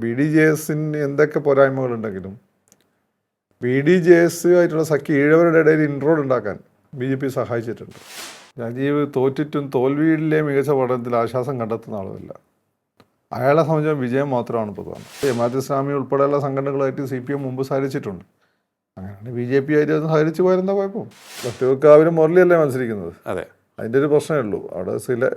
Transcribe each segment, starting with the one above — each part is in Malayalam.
ബി ഡി ജെ എസിന് എന്തൊക്കെ പോരായ്മകളുണ്ടെങ്കിലും ബി ഡി ജെ എസ് ആയിട്ടുള്ള സഖ്യ ഈഴവരുടെ ഇടയിൽ ഇൻട്രോഡ് ഉണ്ടാക്കാൻ ബി ജെ പി സഹായിച്ചിട്ടുണ്ട്. രാജീവ് തോറ്റിട്ടും തോൽവിയിലെ മികച്ച പഠനത്തിൽ ആശ്വാസം കണ്ടെത്തുന്ന ആളുമല്ല. അയാളെ സംബന്ധിച്ച വിജയം മാത്രമാണ് പ്രധാനം. ജമാഅത്ത് ഇസ്ലാമി ഉൾപ്പെടെയുള്ള സംഘടനകളായിട്ട് CPM മുമ്പ് സഹകരിച്ചിട്ടുണ്ട്. അങ്ങനെയാണ് ബി ജെ പി ആയിട്ട് സഹകരിച്ച് പോയാലെന്താ കുഴപ്പം? വട്ടിയൂർക്കാവിലും മുരളിയല്ലേ മത്സരിക്കുന്നത്. അതെ, അതിൻ്റെ ഒരു പ്രശ്നമേ ഉള്ളൂ. അവിടെ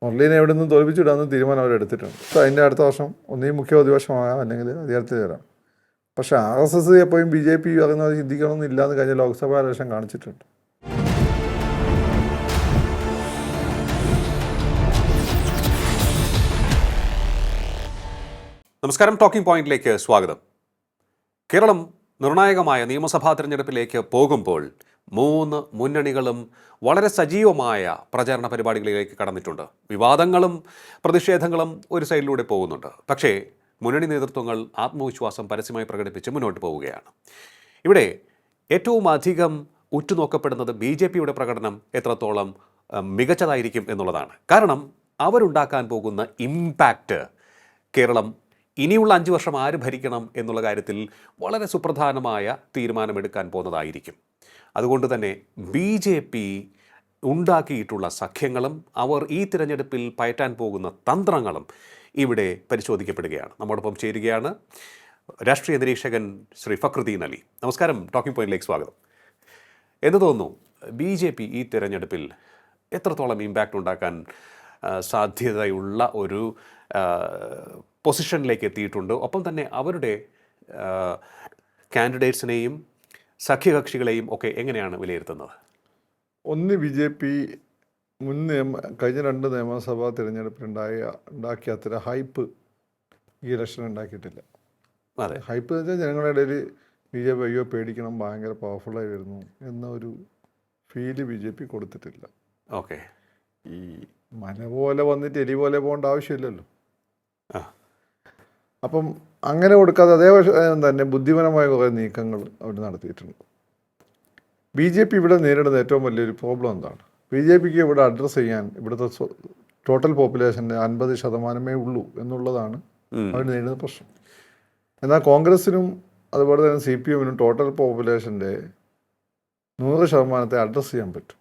മുരളീനെ എവിടെ നിന്നും തോൽപ്പിച്ചിടാമെന്ന് തീരുമാനം അവരെടുത്തിട്ടുണ്ട്. അതിൻ്റെ അടുത്ത വർഷം ഒന്നീ മുഖ്യ പ്രതിപക്ഷമാകാം, അല്ലെങ്കിൽ അധികാരത്തിൽ വരാം. പക്ഷേ RSS എപ്പോഴും BJP പറയുന്നത് ചിന്തിക്കണമെന്നില്ല എന്ന് കഴിഞ്ഞ ലോക്സഭാ ഇലക്ഷൻ കാണിച്ചിട്ടുണ്ട്. നമസ്കാരം. ടോക്കിംഗ് പോയിന്റിലേക്ക് സ്വാഗതം. കേരളം നിർണായകമായ നിയമസഭാ തിരഞ്ഞെടുപ്പിലേക്ക് പോകുമ്പോൾ 3 മുന്നണികളും വളരെ സജീവമായ പ്രചാരണ പരിപാടികളിലേക്ക് കടന്നിട്ടുണ്ട്. വിവാദങ്ങളും പ്രതിഷേധങ്ങളും ഒരു സൈഡിലൂടെ പോകുന്നുണ്ട്. പക്ഷേ മുന്നണി നേതൃത്വങ്ങൾ ആത്മവിശ്വാസം പരസ്യമായി പ്രകടിപ്പിച്ച് മുന്നോട്ട് പോവുകയാണ്. ഇവിടെ ഏറ്റവും അധികം ഉറ്റുനോക്കപ്പെടുന്നത് BJPയുടെ പ്രകടനം എത്രത്തോളം മികച്ചതായിരിക്കും എന്നുള്ളതാണ്. കാരണം അവരുണ്ടാക്കാൻ പോകുന്ന ഇമ്പാക്റ്റ് കേരളം ഇനിയുള്ള 5 വർഷം ആര് ഭരിക്കണം എന്നുള്ള കാര്യത്തിൽ വളരെ സുപ്രധാനമായ തീരുമാനമെടുക്കാൻ പോകുന്നതായിരിക്കും. അതുകൊണ്ട് തന്നെ BJP ഉണ്ടാക്കിയിട്ടുള്ള സഖ്യങ്ങളും അവർ ഈ തിരഞ്ഞെടുപ്പിൽ പയറ്റാൻ പോകുന്ന തന്ത്രങ്ങളും ഇവിടെ പരിശോധിക്കപ്പെടുകയാണ്. നമ്മോടൊപ്പം ചേരുകയാണ് രാഷ്ട്രീയ നിരീക്ഷകൻ ശ്രീ ഫക്രുദ്ദീൻ അലി. നമസ്കാരം. ടോക്കിംഗ് പോയിന്റിലേക്ക് സ്വാഗതം. എന്ത് തോന്നുന്നു, BJP ഈ തിരഞ്ഞെടുപ്പിൽ എത്രത്തോളം ഇമ്പാക്റ്റ് ഉണ്ടാക്കാൻ സാധ്യതയുള്ള ഒരു പൊസിഷനിലേക്ക് എത്തിയിട്ടുണ്ട്? ഒപ്പം തന്നെ അവരുടെ കാൻഡിഡേറ്റ്സിനെയും സഖ്യകക്ഷികളെയും ഒക്കെ എങ്ങനെയാണ് വിലയിരുത്തുന്നത്? ഒന്ന്, BJP കഴിഞ്ഞ 2 നിയമസഭാ തിരഞ്ഞെടുപ്പിലുണ്ടാക്കിയ അത്ര ഹൈപ്പ് ഈ ഇലക്ഷൻ ഉണ്ടാക്കിയിട്ടില്ല. അതെ, ഹൈപ്പ് എന്ന് വെച്ചാൽ ജനങ്ങളുടെ ഇടയിൽ BJP അയ്യോ പേടിക്കണം, ഭയങ്കര പവർഫുള്ളായി വരുന്നു എന്നൊരു ഫീല് BJP കൊടുത്തിട്ടില്ല. ഓക്കെ. ഈ മല പോലെ വന്നിട്ട് എലി പോലെ പോകേണ്ട ആവശ്യമില്ലല്ലോ. അപ്പം അങ്ങനെ കൊടുക്കാതെ അതേ തന്നെ ബുദ്ധിപരമായ കുറേ നീക്കങ്ങൾ അവർ നടത്തിയിട്ടുണ്ട്. BJP ഇവിടെ നേരിടുന്ന ഏറ്റവും വലിയൊരു പ്രോബ്ലം എന്താണ്? BJPക്ക് ഇവിടെ അഡ്രസ്സ് ചെയ്യാൻ ഇവിടുത്തെ ടോട്ടൽ പോപ്പുലേഷൻ്റെ 50% ഉള്ളൂ എന്നുള്ളതാണ് അവർ നേരിടുന്ന പ്രശ്നം. എന്നാൽ കോൺഗ്രസിനും അതുപോലെ തന്നെ CPMനും ടോട്ടൽ പോപ്പുലേഷൻ്റെ 100% അഡ്രസ്സ് ചെയ്യാൻ പറ്റും.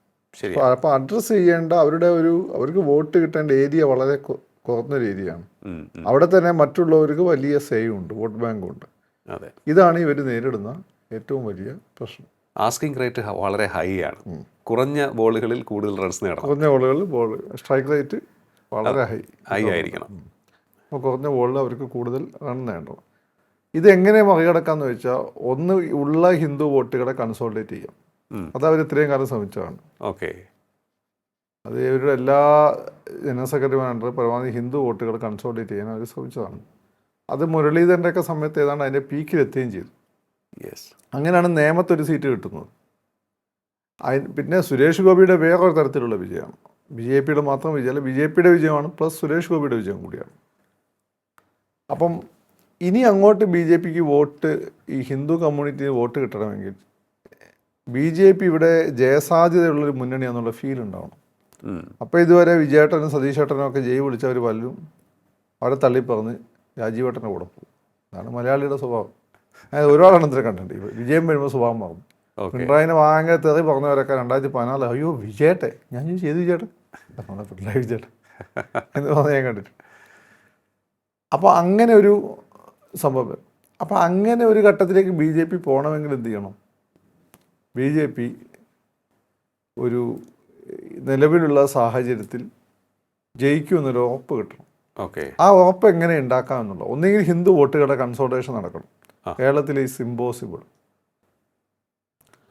അപ്പോൾ അഡ്രസ്സ് ചെയ്യേണ്ട അവർക്ക് വോട്ട് കിട്ടേണ്ട ഏരിയ വളരെ കുറഞ്ഞൊരു ഏരിയയാണ്. അവിടെ തന്നെ മറ്റുള്ളവർക്ക് വലിയ ഉണ്ട്, വോട്ട് ബാങ്കും ഉണ്ട്. ഇതാണ് ഇവർ നേരിടുന്ന ഏറ്റവും വലിയ പ്രശ്നം. ആസ്കിംഗ് റേറ്റ് വളരെ ഹൈ ആണ്. കുറഞ്ഞ ബോളുകളിൽ കൂടുതൽ റൺസ് നേടണം. കുറഞ്ഞ ബോളുകളിൽ സ്ട്രൈക്ക് റേറ്റ് വളരെ ഹൈ ആയിരിക്കണം. അപ്പോൾ കുറഞ്ഞ ബോളിൽ അവർക്ക് കൂടുതൽ റൺ നേടണം. ഇതെങ്ങനെ മറികടക്കാമെന്ന് വെച്ചാൽ, ഒന്ന് ഉള്ള ഹിന്ദു വോട്ടുകളെ കൺസോൾട്ടേറ്റ് ചെയ്യാം. അത് അവർ ഇത്രയും കാലം ശ്രമിച്ചതാണ്. ഓക്കെ. അത് ഇവരുടെ എല്ലാ ജനറൽ സെക്രട്ടറിമാരുടെ പരമാവധി ഹിന്ദു വോട്ടുകൾ കൺസോൾട്ടേറ്റ് ചെയ്യാൻ അവർ ശ്രമിച്ചതാണ്. അത് മുരളീധരൻ്റെയൊക്കെ സമയത്ത് ഏതാണ്ട് അതിൻ്റെ പീക്കിലെത്തുകയും ചെയ്തു. അങ്ങനെയാണ് നേമത്തൊരു സീറ്റ് കിട്ടുന്നത്. പിന്നെ സുരേഷ് ഗോപിയുടെ വേറൊരു തരത്തിലുള്ള വിജയമാണ്. BJPയുടെ മാത്രം വിജയമല്ല, BJPയുടെ വിജയമാണ്, പ്ലസ് സുരേഷ് ഗോപിയുടെ വിജയം കൂടിയാണ്. അപ്പം ഇനി അങ്ങോട്ട് BJPക്ക് വോട്ട്, ഈ ഹിന്ദു കമ്മ്യൂണിറ്റിന് വോട്ട് കിട്ടണമെങ്കിൽ BJP ഇവിടെ ജയസാധ്യതയുള്ളൊരു മുന്നണിയാണെന്നുള്ള ഫീൽ ഉണ്ടാവണം. അപ്പോൾ ഇതുവരെ വിജയേട്ടനും സതീശേട്ടനും ഒക്കെ ജയ് വിളിച്ചവർ പലരും അവരെ തള്ളിപ്പറഞ്ഞ് രാജീവേട്ടൻ്റെ കൂടെ പോകും. അതാണ് മലയാളിയുടെ സ്വഭാവം. ഒരുപാട് എണ്ണത്തിൽ കണ്ടിട്ടുണ്ട്. വിജയം വരുമ്പോൾ സ്വഭാവം മാറും. പിണറായിനെ ഭയങ്കര തെറി പറഞ്ഞവരൊക്കെ 2014 അയ്യോ വിജയേട്ടെ, ഞാൻ ചെയ്തു വിജയേട്ടെ, പിണറായി വിജയേട്ടെ എന്ന് പറഞ്ഞ് ഞാൻ കണ്ടിട്ടുണ്ട്. അപ്പോൾ അങ്ങനെ ഒരു സംഭവം. അപ്പോൾ അങ്ങനെ ഒരു ഘട്ടത്തിലേക്ക് BJP പോകണമെങ്കിൽ എന്ത് ചെയ്യണം? BJP ഒരു നിലവിലുള്ള സാഹചര്യത്തിൽ ജയിക്കുമെന്നൊരു ഉറപ്പ് കിട്ടണം. ഓക്കെ. ആ ഉറപ്പ് എങ്ങനെ ഉണ്ടാക്കാമെന്നുള്ളത്, ഒന്നുകിൽ ഹിന്ദു വോട്ടുകളുടെ കൺസോൾട്ടേഷൻ നടക്കണം. കേരളത്തിൽ ഈസ് ഇമ്പോസിബിൾ.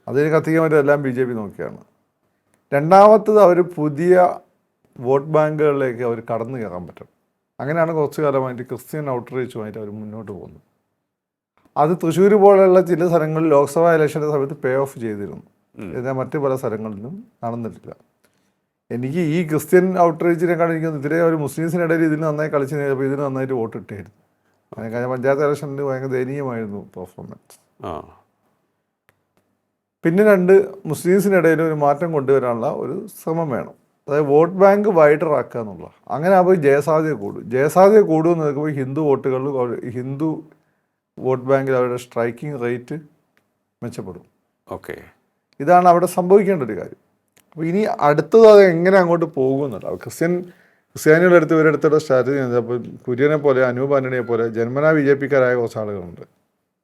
അതിന് കത്തിക്കാൻ പറ്റുമെല്ലാം BJP നോക്കിയാണ്. രണ്ടാമത്തത്, അവർ പുതിയ വോട്ട് ബാങ്കുകളിലേക്ക് അവർ കടന്നു കയറാൻ പറ്റും. അങ്ങനെയാണ് കുറച്ചു കാലമായിട്ട് ക്രിസ്ത്യൻ ഔട്ട്റീച്ചുമായിട്ട് അവർ മുന്നോട്ട് പോകുന്നത്. അത് തൃശ്ശൂർ പോലെയുള്ള ചില സ്ഥലങ്ങളിൽ ലോക്സഭാ ഇലക്ഷൻ്റെ സമയത്ത് പേ ഓഫ് ചെയ്തിരുന്നു. എന്നാൽ മറ്റ് പല സ്ഥലങ്ങളിലും നടന്നിട്ടില്ല. എനിക്ക് ഈ ക്രിസ്ത്യൻ ഔട്ട്റീച്ചിനെക്കാൾ എനിക്ക് ഇതിലെ ഒരു മുസ്ലിംസിനിടയിൽ ഇതിന് നന്നായി കളിച്ച് കഴിഞ്ഞപ്പോൾ ഇതിന് നന്നായിട്ട് വോട്ട് കിട്ടിയായിരുന്നു. കഴിഞ്ഞ പഞ്ചായത്ത് ഇലക്ഷനിൽ ഭയങ്കര ദയനീയമായിരുന്നു പെർഫോമൻസ്. പിന്നെ 2, മുസ്ലിംസിനിടയിൽ ഒരു മാറ്റം കൊണ്ടുവരാനുള്ള ഒരു ശ്രമം വേണം. അതായത് വോട്ട് ബാങ്ക് വൈഡർ ആക്കുക എന്നുള്ള. അങ്ങനെ ആകുമ്പോൾ ജയസാധ്യത കൂടും. ജയസാധ്യത കൂടുമെന്ന് നോക്കുമ്പോൾ ഹിന്ദു വോട്ടുകളിൽ ഹിന്ദു വോട്ട് ബാങ്കിൽ അവരുടെ സ്ട്രൈക്കിംഗ് റേറ്റ് മെച്ചപ്പെടും. ഓക്കെ, ഇതാണ് അവിടെ സംഭവിക്കേണ്ട ഒരു കാര്യം. അപ്പോൾ ഇനി അടുത്തത് അത് എങ്ങനെ അങ്ങോട്ട് പോകുമെന്നല്ല. ക്രിസ്ത്യാനികളുടെ അടുത്ത് ഇവരെടുത്തുള്ള സ്ട്രാറ്റജി എന്താ? അപ്പോൾ കുര്യനെ പോലെ അനൂപ് ആന്റണിയെ പോലെ ജന്മനാ BJP-ക്കാരായ കുറച്ച് ആളുകളുണ്ട്.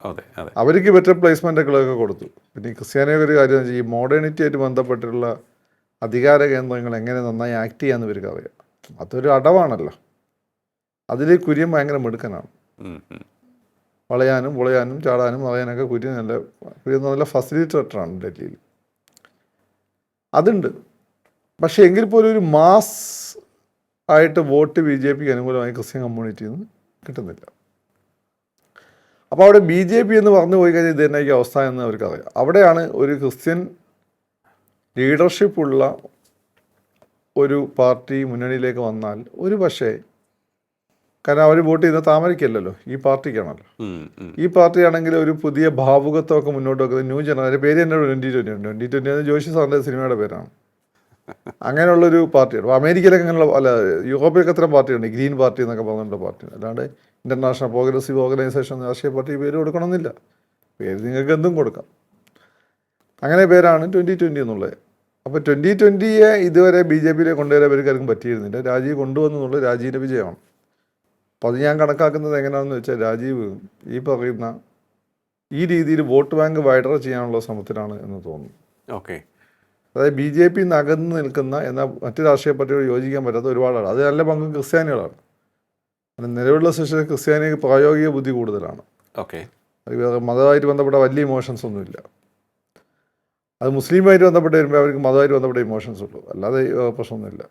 അതെ അതെ, അവർക്ക് ബെറ്റർ പ്ലേസ്മെൻറ്റുകളൊക്കെ കൊടുത്തു. പിന്നെ ഈ ക്രിസ്ത്യാനികളുടെ ഒരു കാര്യം എന്ന് വെച്ചാൽ ഈ മോഡേണിറ്റി ആയിട്ട് ബന്ധപ്പെട്ടുള്ള അധികാര കേന്ദ്രങ്ങൾ എങ്ങനെ നന്നായി ആക്ട് ചെയ്യാമെന്ന് ഇവർക്ക് അറിയാം. അതൊരു അടവാണല്ലോ. അതിൽ കുര്യൻ ഭയങ്കര മിടുക്കനാണ്. വളയാനും പൊളയാനും ചാടാനും അറിയാനൊക്കെ കുര്യൻ നല്ല ഫെസിലിറ്റേറ്ററാണ് ഡൽഹിയിൽ. അതുണ്ട്. പക്ഷേ എങ്കിൽ പോലും ഒരു മാസ് ആയിട്ട് വോട്ട് BJP-ക്ക് അനുകൂലമായി ക്രിസ്ത്യൻ കമ്മ്യൂണിറ്റിയിൽ നിന്ന് കിട്ടുന്നില്ല. അപ്പോൾ അവിടെ BJP എന്ന് പറഞ്ഞു പോയി കഴിഞ്ഞാൽ ഇത് തന്നെയായിരിക്കും അവസ്ഥ എന്ന് അവർക്കറിയാം. അവിടെയാണ് ഒരു ക്രിസ്ത്യൻ ലീഡർഷിപ്പുള്ള ഒരു പാർട്ടി മുന്നണിയിലേക്ക് വന്നാൽ ഒരു പക്ഷേ, കാരണം അവർ വോട്ട് ചെയ്യുന്ന താമരയ്ക്കല്ലല്ലോ, ഈ പാർട്ടിക്കാണല്ലോ. ഈ പാർട്ടിയാണെങ്കിൽ ഒരു പുതിയ ഭാവുകത്വമൊക്കെ മുന്നോട്ട് വെക്കുന്നത് ന്യൂ ജനറേഷൻ. പേര് തന്നെ 2020 ഉണ്ട്. 2020 ജോഷി സാറിൻ്റെ സിനിമയുടെ പേരാണ്. അങ്ങനെയുള്ളൊരു പാർട്ടിയാണ്. അപ്പോൾ അമേരിക്കയിലൊക്കെ അങ്ങനെയുള്ള യൂറോപ്പിലൊക്കെ അത്തരം പാർട്ടിയുണ്ട്, ഗ്രീൻ പാർട്ടി എന്നൊക്കെ പറഞ്ഞിട്ടുള്ള പാർട്ടിയാണ്. അല്ലാണ്ട് ഇൻ്റർനാഷണൽ പ്രോഗ്രസീവ് ഓർഗനൈസേഷൻ രാഷ്ട്രീയ പാർട്ടി പേര് കൊടുക്കണമെന്നില്ല. പേര് നിങ്ങൾക്ക് എന്തും കൊടുക്കാം. അങ്ങനെ പേരാണ് 2020 എന്നുള്ളത്. അപ്പോൾ 2020-യെ ഇതുവരെ BJP-യിലേക്ക് കൊണ്ടുവരാൻ ഇവർക്കാർക്കും പറ്റിയിരുന്നില്ല. രാജീവ് കൊണ്ടുവന്നെന്നുള്ളത് രാജീവിൻ്റെ വിജയമാണ്. അപ്പോൾ അത് ഞാൻ കണക്കാക്കുന്നത് എങ്ങനെയാണെന്ന് വെച്ചാൽ, രാജീവ് ഈ പറയുന്ന ഈ രീതിയിൽ വോട്ട് ബാങ്ക് വൈഡർ ചെയ്യാനുള്ള ശ്രമത്തിലാണ് എന്ന് തോന്നുന്നു. ഓക്കെ, അതായത് BJP അകന്ന് നിൽക്കുന്ന എന്നാൽ മറ്റു രാഷ്ട്രീയ പാർട്ടിയോട് യോജിക്കാൻ പറ്റാത്ത ഒരുപാടാണ്. അത് നല്ല പങ്കും ക്രിസ്ത്യാനികളാണ്. നിലവിലുള്ള സിസ്റ്റത്തിൽ ക്രിസ്ത്യാനിക്ക് പ്രായോഗിക ബുദ്ധി കൂടുതലാണ്. ഓക്കെ, മതമായിട്ട് ബന്ധപ്പെട്ട വലിയ ഇമോഷൻസ് ഒന്നുമില്ല. അത് മുസ്ലിമായിട്ട് ബന്ധപ്പെട്ട് വരുമ്പോൾ അവർക്ക് മതമായിട്ട് ബന്ധപ്പെട്ട ഇമോഷൻസ് ഉള്ളൂ, അല്ലാതെ പ്രശ്നമൊന്നുമില്ല.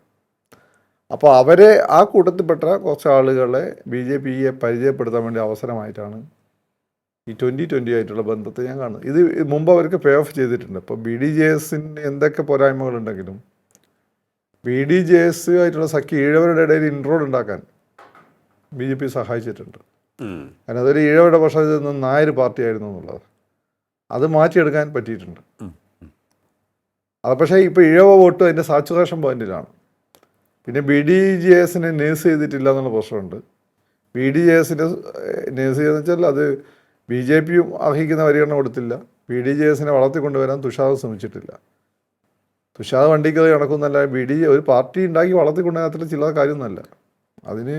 അപ്പോൾ അവരെ ആ കൂട്ടത്തിൽപ്പെട്ട കുറച്ച് ആളുകളെ BJP-യെ പരിചയപ്പെടുത്താൻ വേണ്ടി അവസരമായിട്ടാണ് ഈ 2020 ആയിട്ടുള്ള ബന്ധത്തെ ഞാൻ കാണുന്നത്. ഇത് മുമ്പ് അവർക്ക് പേ ഓഫ് ചെയ്തിട്ടുണ്ട്. ഇപ്പോൾ BDJS-ന് എന്തൊക്കെ പോരായ്മകളുണ്ടെങ്കിലും BDJS ആയിട്ടുള്ള സഖ്യ ഈഴവരുടെ ഇടയിൽ ഇൻട്രോഡ് ഉണ്ടാക്കാൻ BJP സഹായിച്ചിട്ടുണ്ട്. കാരണം അതൊരു ഈഴവരുടെ പക്ഷത്തിൽ നിന്ന് നായർ പാർട്ടിയായിരുന്നു എന്നുള്ളത് അത് മാറ്റിയെടുക്കാൻ പറ്റിയിട്ടുണ്ട്. അത് പക്ഷേ ഇപ്പോൾ ഈഴവ വോട്ട് അതിൻ്റെ സാച്ചുറേഷൻ പോയിന്റിലാണ്. പിന്നെ BDJS-നെ നേഴ്സ് ചെയ്തിട്ടില്ല എന്നുള്ള പ്രശ്നമുണ്ട്. BDJS-നെ നേഴ്സ് ചെയ്തെന്ന് വെച്ചാൽ അത് BJP-യും അർഹിക്കുന്ന പരിഗണന കൊടുത്തില്ല. BDJS-നെ വളർത്തിക്കൊണ്ടുവരാൻ തുഷാർ ശ്രമിച്ചിട്ടില്ല. തുഷാർ വണ്ടിക്കറി നടക്കുന്നല്ല. ഒരു പാർട്ടി ഉണ്ടാക്കി വളർത്തിക്കൊണ്ടുവരാത്ര ചില കാര്യമൊന്നുമല്ല. അതിന്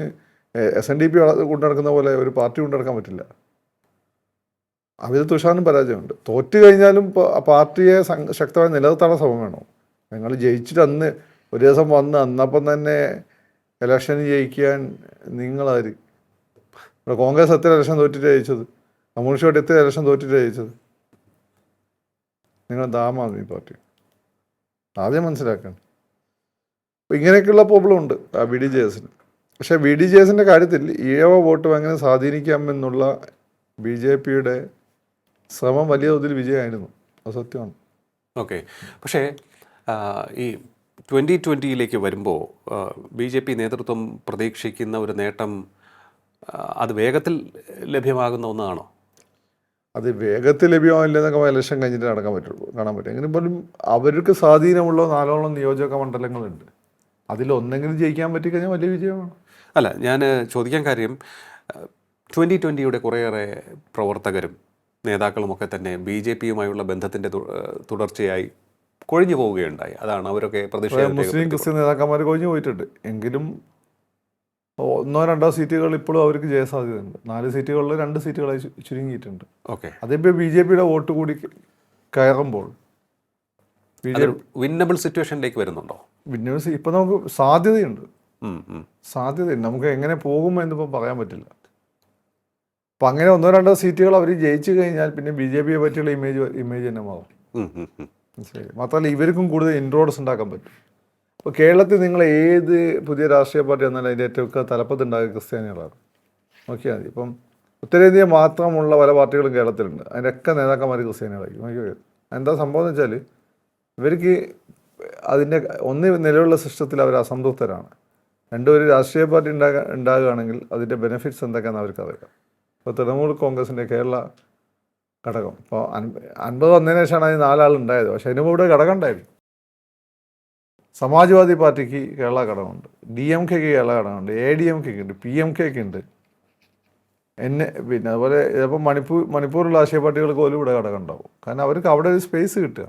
SNDP കൊണ്ടു നടക്കുന്ന പോലെ ഒരു പാർട്ടി കൊണ്ടു നടക്കാൻ പറ്റില്ല. അതിൽ തുഷാറിനും പരാജയമുണ്ട്. തോറ്റു കഴിഞ്ഞാലും പാർട്ടിയെ ശക്തമായി നിലനിർത്താനുള്ള ശ്രമം വേണം. നിങ്ങൾ ജയിച്ചിട്ട് അന്ന് ഒരു ദിവസം വന്ന് അന്നപ്പം തന്നെ ഇലക്ഷന് ജയിക്കാൻ നിങ്ങളാര്? ഇവിടെ കോൺഗ്രസ് എത്ര ഇലക്ഷൻ തോറ്റിട്ട് ജയിച്ചത്? കമ്മ്യൂണിസ്റ്റ് പാർട്ടി എത്ര ഇലക്ഷൻ തോറ്റിട്ട് ജയിച്ചത്? നിങ്ങൾ ആം ആദ്മി പാർട്ടി. ആദ്യം മനസ്സിലാക്കണം. അപ്പോൾ ഇങ്ങനെയൊക്കെയുള്ള പ്രോബ്ലം ഉണ്ട് ആ BDJS-ന്. പക്ഷേ BDJS-ൻ്റെ കാര്യത്തിൽ ഈഴവ വോട്ട് എങ്ങനെ സ്വാധീനിക്കാമെന്നുള്ള BJP-യുടെ ശ്രമം വലിയ തോതിൽ വിജയമായിരുന്നു. അത് സത്യമാണ്. ഓക്കെ, പക്ഷേ ഈ 2020-യിലേക്ക് വരുമ്പോൾ BJP നേതൃത്വം പ്രതീക്ഷിക്കുന്ന ഒരു നേട്ടം അത് വേഗത്തിൽ ലഭ്യമാകുന്ന ഒന്നാണോ? അത് വേഗത്തിൽ ലഭ്യമാവില്ലെന്നൊക്കെ ഇലക്ഷൻ കഴിഞ്ഞിട്ട് കാണാൻ പറ്റും. എങ്ങനെ പോലും അവർക്ക് സ്വാധീനമുള്ള 4ഓളം നിയോജക മണ്ഡലങ്ങളുണ്ട്. അതിലൊന്നെങ്കിലും ജയിക്കാൻ പറ്റിക്കഴിഞ്ഞാൽ വലിയ വിജയമാണ്. അല്ല, ഞാൻ ചോദിക്കാൻ കാര്യം 2020-യുടെ കുറേയേറെ പ്രവർത്തകരും നേതാക്കളുമൊക്കെ തന്നെ BJP-യുമായുള്ള ബന്ധത്തിൻ്റെ തുടർച്ചയായി കൊഴിഞ്ഞു പോവുകയുണ്ടായി. അതാണ് അവരൊക്കെ മുസ്ലിം ക്രിസ്ത്യൻ നേതാക്കന്മാർ കൊഴിഞ്ഞു പോയിട്ടുണ്ട്. എങ്കിലും 1-2 സീറ്റുകൾ ഇപ്പോഴും അവർക്ക് ജയസാധ്യതയുണ്ട്. 4 സീറ്റുകളിൽ 2 സീറ്റുകളായി ചുരുങ്ങിയിട്ടുണ്ട്. ഓക്കെ, അതിപ്പോൾ BJP-യുടെ വോട്ട് കൂടി കയറുമ്പോൾ വിന്നബിൾ സിറ്റുവേഷനിലേക്ക് വരുന്നുണ്ടോ? വിന്നേഴ്സ് ഇപ്പം നമുക്ക് സാധ്യതയുണ്ട്. നമുക്ക് എങ്ങനെ പോകും എന്നിപ്പോൾ പറയാൻ പറ്റില്ല. അപ്പം അങ്ങനെ 1-2 സീറ്റുകൾ അവർ ജയിച്ചു കഴിഞ്ഞാൽ പിന്നെ BJP-യെ പറ്റിയുള്ള ഇമേജ് തന്നെ മാറും. മനസ്സിലായി. മാത്രമല്ല ഇവർക്കും കൂടുതൽ ഇൻട്രോഡ്സ് ഉണ്ടാക്കാൻ പറ്റും. ഇപ്പോൾ കേരളത്തിൽ നിങ്ങൾ ഏത് പുതിയ രാഷ്ട്രീയ പാർട്ടി വന്നാലും അതിൻ്റെ ഏറ്റവും തലപ്പത്തുണ്ടാകുക ക്രിസ്ത്യാനികളാണ്. നോക്കിയാൽ മതി. ഇപ്പം ഉത്തരേന്ത്യ മാത്രമുള്ള പല പാർട്ടികളും കേരളത്തിലുണ്ട്. അതിൻ്റെയൊക്കെ നേതാക്കന്മാർ ക്രിസ്ത്യാനികളായിരിക്കും. നോക്കിയാൽ എന്താ സംഭവം എന്ന് വെച്ചാൽ ഇവർക്ക് അതിൻ്റെ നിലവിലുള്ള സിസ്റ്റത്തിൽ അവർ അസംതൃപ്തരാണ്. ഒരു രാഷ്ട്രീയ പാർട്ടി ഉണ്ടാകുകയാണെങ്കിൽ അതിൻ്റെ ബെനിഫിറ്റ്സ് എന്തൊക്കെയാണെന്ന് അവർക്കറിയാം. ഇപ്പോൾ തൃണമൂൽ കോൺഗ്രസിൻ്റെ കേരള ഘടകം ഇപ്പോൾ 50 വന്നതിന് ശേഷമാണ് അതിന് 4 ആളുണ്ടായത്. പക്ഷേ അതിന് ഇവിടെ ഘടകം ഉണ്ടായിരുന്നു. സമാജ്വാദി പാർട്ടിക്ക് കേരള ഘടകമുണ്ട്, DMK കേരള ഘടകമുണ്ട്, ADMK ഉണ്ട്, PMK ഉണ്ട്, പിന്നെ അതുപോലെ ചിലപ്പോൾ മണിപ്പൂരിലുള്ള രാഷ്ട്രീയ പാർട്ടികൾക്ക് പോലും ഇവിടെ ഘടകം ഉണ്ടാവും. കാരണം അവർക്ക് അവിടെ ഒരു സ്പേസ് കിട്ടുക.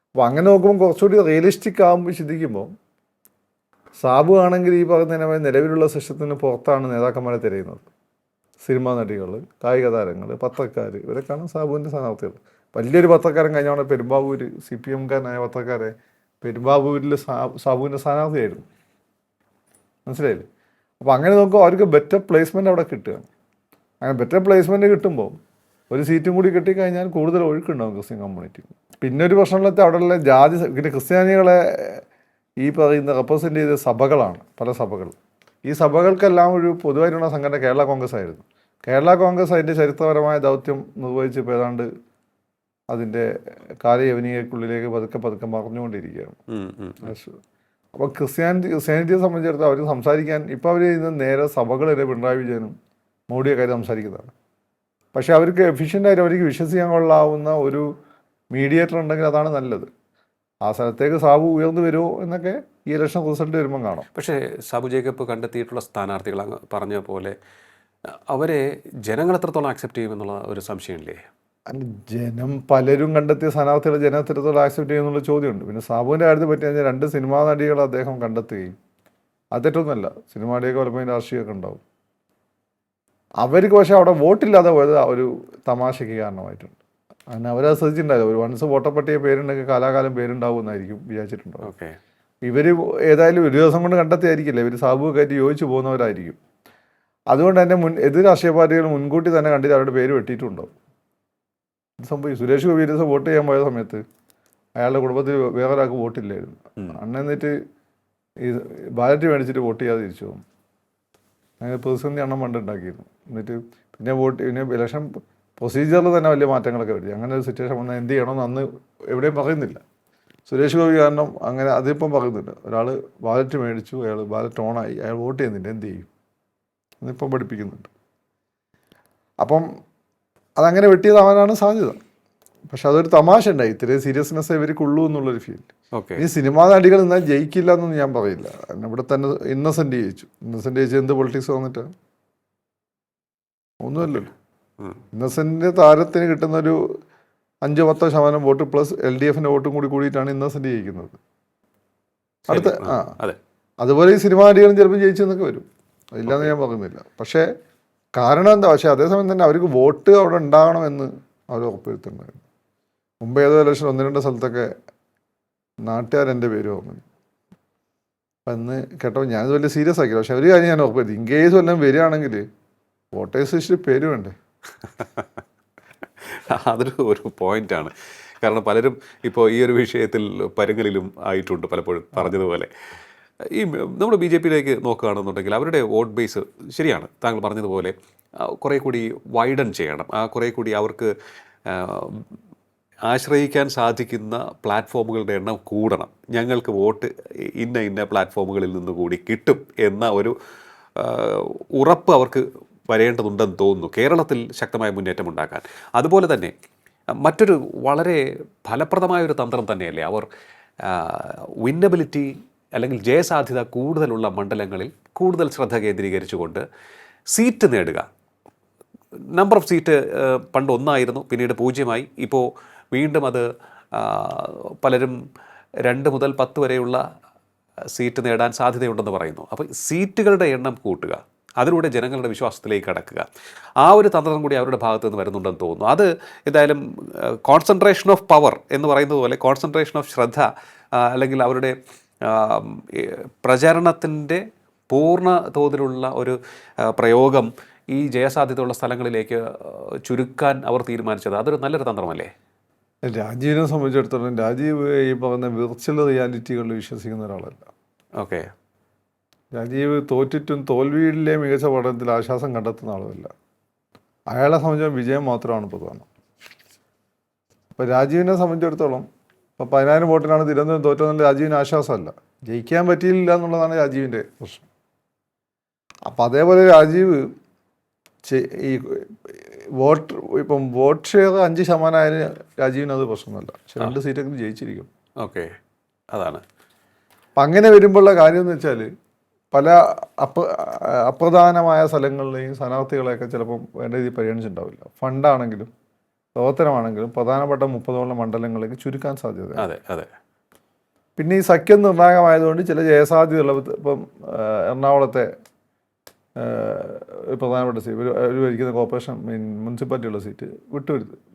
അപ്പോൾ അങ്ങനെ നോക്കുമ്പോൾ കുറച്ചുകൂടി റിയലിസ്റ്റിക് ആകുമ്പോൾ ചിന്തിക്കുമ്പോൾ സാബു ആണെങ്കിൽ ഈ പറയുന്ന നിലവിലുള്ള സിസ്റ്റത്തിന് പുറത്താണ് നേതാക്കന്മാരെ തിരയുന്നത്. സിനിമാ നടികൾ, കായിക താരങ്ങൾ, പത്രക്കാർ, ഇവരൊക്കെയാണ് സാബുവിൻ്റെ സ്ഥാനാർത്ഥികൾ. വലിയൊരു പത്രക്കാരൻ കഴിഞ്ഞാൽ പെരുമ്പാവൂർ CPM-കാരനായ പത്രക്കാരെ പെരുമ്പാവൂരിൽ സാബുവിൻ്റെ സ്ഥാനാർത്ഥിയായിരുന്നു. മനസ്സിലായില്ലേ? അപ്പോൾ അങ്ങനെ നോക്കുമ്പോൾ അവർക്ക് ബെറ്റർ പ്ലേസ്മെൻറ്റ് അവിടെ കിട്ടുകയാണ്. അങ്ങനെ ബെറ്റർ പ്ലേസ്മെൻറ്റ് കിട്ടുമ്പോൾ ഒരു സീറ്റും കൂടി കിട്ടിക്കഴിഞ്ഞാൽ കൂടുതൽ ഒഴുക്കുണ്ടാവും ക്രിസ്ത്യൻ കമ്മ്യൂണിറ്റി. പിന്നെ ഒരു പ്രശ്നമുള്ളത് അവിടെയുള്ള ജാതി, പിന്നെ ക്രിസ്ത്യാനികളെ ഈ പറയുന്ന റെപ്രസെൻ്റ് ചെയ്ത സഭകളാണ്, പല സഭകൾ. ഈ സഭകൾക്കെല്ലാം ഒരു പൊതുവായിട്ടുള്ള സംഘടന കേരള കോൺഗ്രസ് ആയിരുന്നു. കേരള കോൺഗ്രസ് അതിൻ്റെ ചരിത്രപരമായ ദൗത്യം നിർവഹിച്ച് ഇപ്പോൾ ഏതാണ്ട് അതിൻ്റെ കാലയവനികൾക്കുള്ളിലേക്ക് പതുക്കെ മറഞ്ഞുകൊണ്ടിരിക്കുകയാണ്. അപ്പോൾ ക്രിസ്ത്യാനിറ്റിയെ സംബന്ധിച്ചിടത്തോളം അവർ സംസാരിക്കാൻ ഇപ്പോൾ അവർ ഇന്ന് നേരെ സഭകളിലെ പിണറായി വിജയനും മോഡിയൊക്കെ ആയിട്ട് സംസാരിക്കുന്നതാണ്. പക്ഷേ അവർക്ക് എഫിഷ്യൻ്റായിട്ട് അവർക്ക് വിശ്വസിക്കാൻ കൊള്ളാവുന്ന ഒരു മീഡിയേറ്റർ ഉണ്ടെങ്കിൽ അതാണ് നല്ലത്. ആ സ്ഥലത്തേക്ക് സാബു ഉയർന്നു വരുമോ എന്നൊക്കെ ഈ ഇലക്ഷൻ റിസൾട്ട് വരുമ്പം കാണാം. പക്ഷേ സാബു ജേക്കബ് കണ്ടെത്തിയിട്ടുള്ള സ്ഥാനാർത്ഥികൾ അങ്ങ് പറഞ്ഞ പോലെ അവരെ ജനങ്ങൾ എത്രത്തോളം ആക്സെപ്റ്റ് ചെയ്യുമെന്നുള്ള ഒരു സംശയമില്ലേ? ജനം പലരും കണ്ടെത്തിയ സ്ഥാനാർത്ഥികളെ ജനം എത്രത്തോളം ആക്സെപ്റ്റ് ചെയ്യുന്നുള്ള ചോദ്യമുണ്ട്. പിന്നെ സാബുവിൻ്റെ കാര്യത്തിൽ പറ്റി കഴിഞ്ഞാൽ 2 സിനിമാ നടികളെ അദ്ദേഹം കണ്ടെത്തുകയും അത് തെറ്റൊന്നുമല്ല, സിനിമാ നടിയൊക്കെ പലപ്പോഴും രാഷ്ട്രീയമൊക്കെ ഉണ്ടാവും. അവർക്ക് പക്ഷേ അവിടെ വോട്ടില്ലാതെ പോയത് ഒരു തമാശയ്ക്ക് കാരണമായിട്ടുണ്ട്. അങ്ങനെ അവരത് ശ്രദ്ധിച്ചിട്ടുണ്ടാവില്ല. ഒരു വൺസ് വോട്ടപ്പട്ടിക പേരുണ്ടെങ്കിൽ കാലാകാലം പേരുണ്ടാവുമെന്നായിരിക്കും വിചാരിച്ചിട്ടുണ്ടാവും. ഓക്കെ, ഇവർ ഏതായാലും ഒരു ദിവസം കൊണ്ട് കണ്ടെത്തിയായിരിക്കില്ല, ഇവർ സാബുക്കായിട്ട് യോജിച്ച് പോകുന്നവരായിരിക്കും. അതുകൊണ്ട് തന്നെ എതിർ രാഷ്ട്രീയ പാർട്ടികൾ മുൻകൂട്ടി തന്നെ കണ്ടിട്ട് അവരുടെ പേര് വെട്ടിയിട്ടുണ്ടാവും. ഇത് സംഭവിച്ചു. സുരേഷ് ഗോപി ഒരു ദിവസം വോട്ട് ചെയ്യാൻ പോയ സമയത്ത് അയാളുടെ കുടുംബത്തിൽ വേറൊരാൾക്ക് വോട്ടില്ലായിരുന്നു. എന്നിട്ട് ഈ ബാലറ്റ് മേടിച്ചിട്ട് വോട്ട് ചെയ്യാതെ തിരിച്ചു പോകും. അങ്ങനെ പ്രതിസന്ധി എണ്ണം പണ്ടുണ്ടാക്കിയിരുന്നു. എന്നിട്ട് പിന്നെ ഇലക്ഷൻ പ്രൊസീജിയറിൽ തന്നെ വലിയ മാറ്റങ്ങളൊക്കെ വരുത്തി. അങ്ങനെ ഒരു സിറ്റുവേഷൻ വന്നാൽ എന്ത് ചെയ്യണമെന്ന് അന്ന് എവിടെയും പറയുന്നില്ല. സുരേഷ് ഗോപി കാരണം അങ്ങനെ അതിപ്പം പറയുന്നില്ല. ഒരാൾ ബാലറ്റ് മേടിച്ചു, അയാൾ ബാലറ്റ് ഓണായി, അയാൾ വോട്ട് ചെയ്യുന്നില്ല, എന്ത് ചെയ്യും എന്നിപ്പം പഠിപ്പിക്കുന്നുണ്ട്. അപ്പം അതങ്ങനെ വെട്ടിയതാവാനാണ് സാധ്യത. പക്ഷെ അതൊരു തമാശ ഉണ്ടായി, ഇത്രയും സീരിയസ്നെസ് ഇവർക്കുള്ളൂ എന്നുള്ളൊരു ഫീൽ. ഈ സിനിമാ നടികൾ എന്നാൽ ജയിക്കില്ല എന്നൊന്നും ഞാൻ പറയില്ല. ഇവിടെ തന്നെ ഇന്നസെൻ്റ് ജയിച്ചു എന്ത് പൊളിറ്റിക്സ് വന്നിട്ട് ഒന്നുമല്ലല്ലോ. ഇന്നസെൻ്റ് താരത്തിന് കിട്ടുന്നൊരു 5-10% വോട്ട് പ്ലസ് LDFൻ്റെ വോട്ടും കൂടിയിട്ടാണ് ഇന്നസെൻ്റ് ജയിക്കുന്നത്. അടുത്ത അതുപോലെ ഈ സിനിമാ നടികളും ചിലപ്പോൾ ജയിച്ചെന്നൊക്കെ വരും, അതില്ലാന്ന് ഞാൻ പറയുന്നില്ല. പക്ഷേ കാരണം എന്താ, പക്ഷേ അതേസമയം തന്നെ അവർക്ക് വോട്ട് അവിടെ ഉണ്ടാകണമെന്ന് അവർ ഉറപ്പുവരുത്തുന്നുണ്ടായിരുന്നു. മുമ്പ് ഏതോ ഇലക്ഷൻ 1-2 സ്ഥലത്തൊക്കെ നാട്ടുകാരെൻ്റെ പേര് പറഞ്ഞു. അപ്പം അന്ന് കേട്ടോ ഞാനിത് വലിയ സീരിയസ് ആക്കില്ല. പക്ഷെ ഒരു കാര്യം ഞാൻ ഉറപ്പുവരുത്തി, ഇൻ കേസ് വല്ലതും വരികയാണെങ്കിൽ വോട്ടേഴ്സ് ലിസ്റ്റിൽ പേര് വേണ്ടേ. അതൊരു പോയിൻ്റാണ്. കാരണം പലരും ഇപ്പോൾ ഈ ഒരു വിഷയത്തിൽ പരുങ്ങലിലും ആയിട്ടുണ്ട് പലപ്പോഴും. പറഞ്ഞതുപോലെ ഈ നമ്മൾ BJP-യിലേക്ക് നോക്കുകയാണെന്നുണ്ടെങ്കിൽ അവരുടെ വോട്ട് ബേസ് ശരിയാണ്, താങ്കൾ പറഞ്ഞതുപോലെ കുറേ കൂടി വൈഡൻ ചെയ്യണം. കുറേ കൂടി അവർക്ക് ആശ്രയിക്കാൻ സാധിക്കുന്ന പ്ലാറ്റ്ഫോമുകളുടെ എണ്ണം കൂടണം. ഞങ്ങൾക്ക് വോട്ട് ഇന്ന പ്ലാറ്റ്ഫോമുകളിൽ നിന്ന് കൂടി കിട്ടും എന്ന ഒരു ഉറപ്പ് അവർക്ക് വരേണ്ടതുണ്ടെന്ന് തോന്നുന്നു കേരളത്തിൽ ശക്തമായ മുന്നേറ്റം ഉണ്ടാക്കാൻ. അതുപോലെ തന്നെ മറ്റൊരു വളരെ ഫലപ്രദമായൊരു തന്ത്രം തന്നെയല്ലേ അവർ വിന്നബിലിറ്റി അല്ലെങ്കിൽ ജയസാധ്യത കൂടുതലുള്ള മണ്ഡലങ്ങളിൽ കൂടുതൽ ശ്രദ്ധ കേന്ദ്രീകരിച്ചുകൊണ്ട് സീറ്റ് നേടുക. നമ്പർ ഓഫ് സീറ്റ് പണ്ട് 1 പിന്നീട് 0 ഇപ്പോൾ വീണ്ടും അത് പലരും 2 മുതൽ 10 വരെയുള്ള സീറ്റ് നേടാൻ സാധ്യതയുണ്ടെന്ന് പറയുന്നു. അപ്പോൾ സീറ്റുകളുടെ എണ്ണം കൂട്ടുക, അതിലൂടെ ജനങ്ങളുടെ വിശ്വാസത്തിലേക്ക് കടക്കുക, ആ ഒരു തന്ത്രം കൂടി അവരുടെ ഭാഗത്തു നിന്ന് വരുന്നുണ്ടെന്ന് തോന്നുന്നു. അത് എന്തായാലും കോൺസെൻട്രേഷൻ ഓഫ് പവർ എന്ന് പറയുന്നത് പോലെ കോൺസെൻട്രേഷൻ ഓഫ് ശ്രദ്ധ അല്ലെങ്കിൽ അവരുടെ പ്രചരണത്തിൻ്റെ പൂർണ്ണ തോതിലുള്ള ഒരു പ്രയോഗം ഈ ജയസാധ്യതയുള്ള സ്ഥലങ്ങളിലേക്ക് ചുരുക്കാൻ അവർ തീരുമാനിച്ചത് അതൊരു നല്ലൊരു തന്ത്രമല്ലേ? രാജീവിനെ സംബന്ധിച്ചിടത്തോളം രാജീവ് ഈ പറയുന്ന വിർച്വൽ റിയാലിറ്റികളിൽ വിശ്വസിക്കുന്ന ഒരാളല്ല. ഓക്കെ, രാജീവ് തോറ്റിട്ടും തോൽവിയിലെ മികച്ച പഠനത്തിൽ ആശ്വാസം കണ്ടെത്തുന്ന ആളുമല്ല. അയാളെ സംബന്ധിച്ച വിജയം മാത്രമാണ് പ്രധാനം. അപ്പോൾ രാജീവിനെ സംബന്ധിച്ചിടത്തോളം ഇപ്പോൾ 10,000 വോട്ടിനാണ് തിരുവനന്തപുരം തോറ്റതെന്നുള്ള രാജീവിന് ആശ്വാസമല്ല, ജയിക്കാൻ പറ്റിയില്ല എന്നുള്ളതാണ് രാജീവിൻ്റെ പ്രശ്നം. അപ്പോൾ അതേപോലെ രാജീവ് ഈ വോട്ട് ഷെയർ 5% രാജീവിന് അത് പ്രശ്നമല്ല. പക്ഷെ 2 സീറ്റെങ്കിലും ജയിച്ചിരിക്കും. ഓക്കെ, അതാണ് അപ്പം അങ്ങനെ വരുമ്പോഴുള്ള കാര്യം എന്ന് വെച്ചാൽ പല അപ്രധാനമായ സ്ഥലങ്ങളിലെയും സ്ഥാനാർത്ഥികളെയൊക്കെ ചിലപ്പം വേണ്ട രീതിയിൽ പരിഗണിച്ചിട്ടുണ്ടാവില്ല. ഫണ്ടാണെങ്കിലും പ്രവർത്തനമാണെങ്കിലും പ്രധാനപ്പെട്ട 30ഓളം മണ്ഡലങ്ങളിലേക്ക് ചുരുക്കാൻ സാധ്യത. അതെ അതെ. പിന്നെ ഈ സഖ്യം നിർണായകമായതുകൊണ്ട് ചില ജയസാധ്യതയുള്ള ഇപ്പം എറണാകുളത്തെ ഒരു പ്രധാനപ്പെട്ട സീറ്റ് ഒരു ഭരിക്കുന്ന കോർപ്പറേഷൻ മുനിസിപ്പാലിറ്റിയുള്ള സീറ്റ്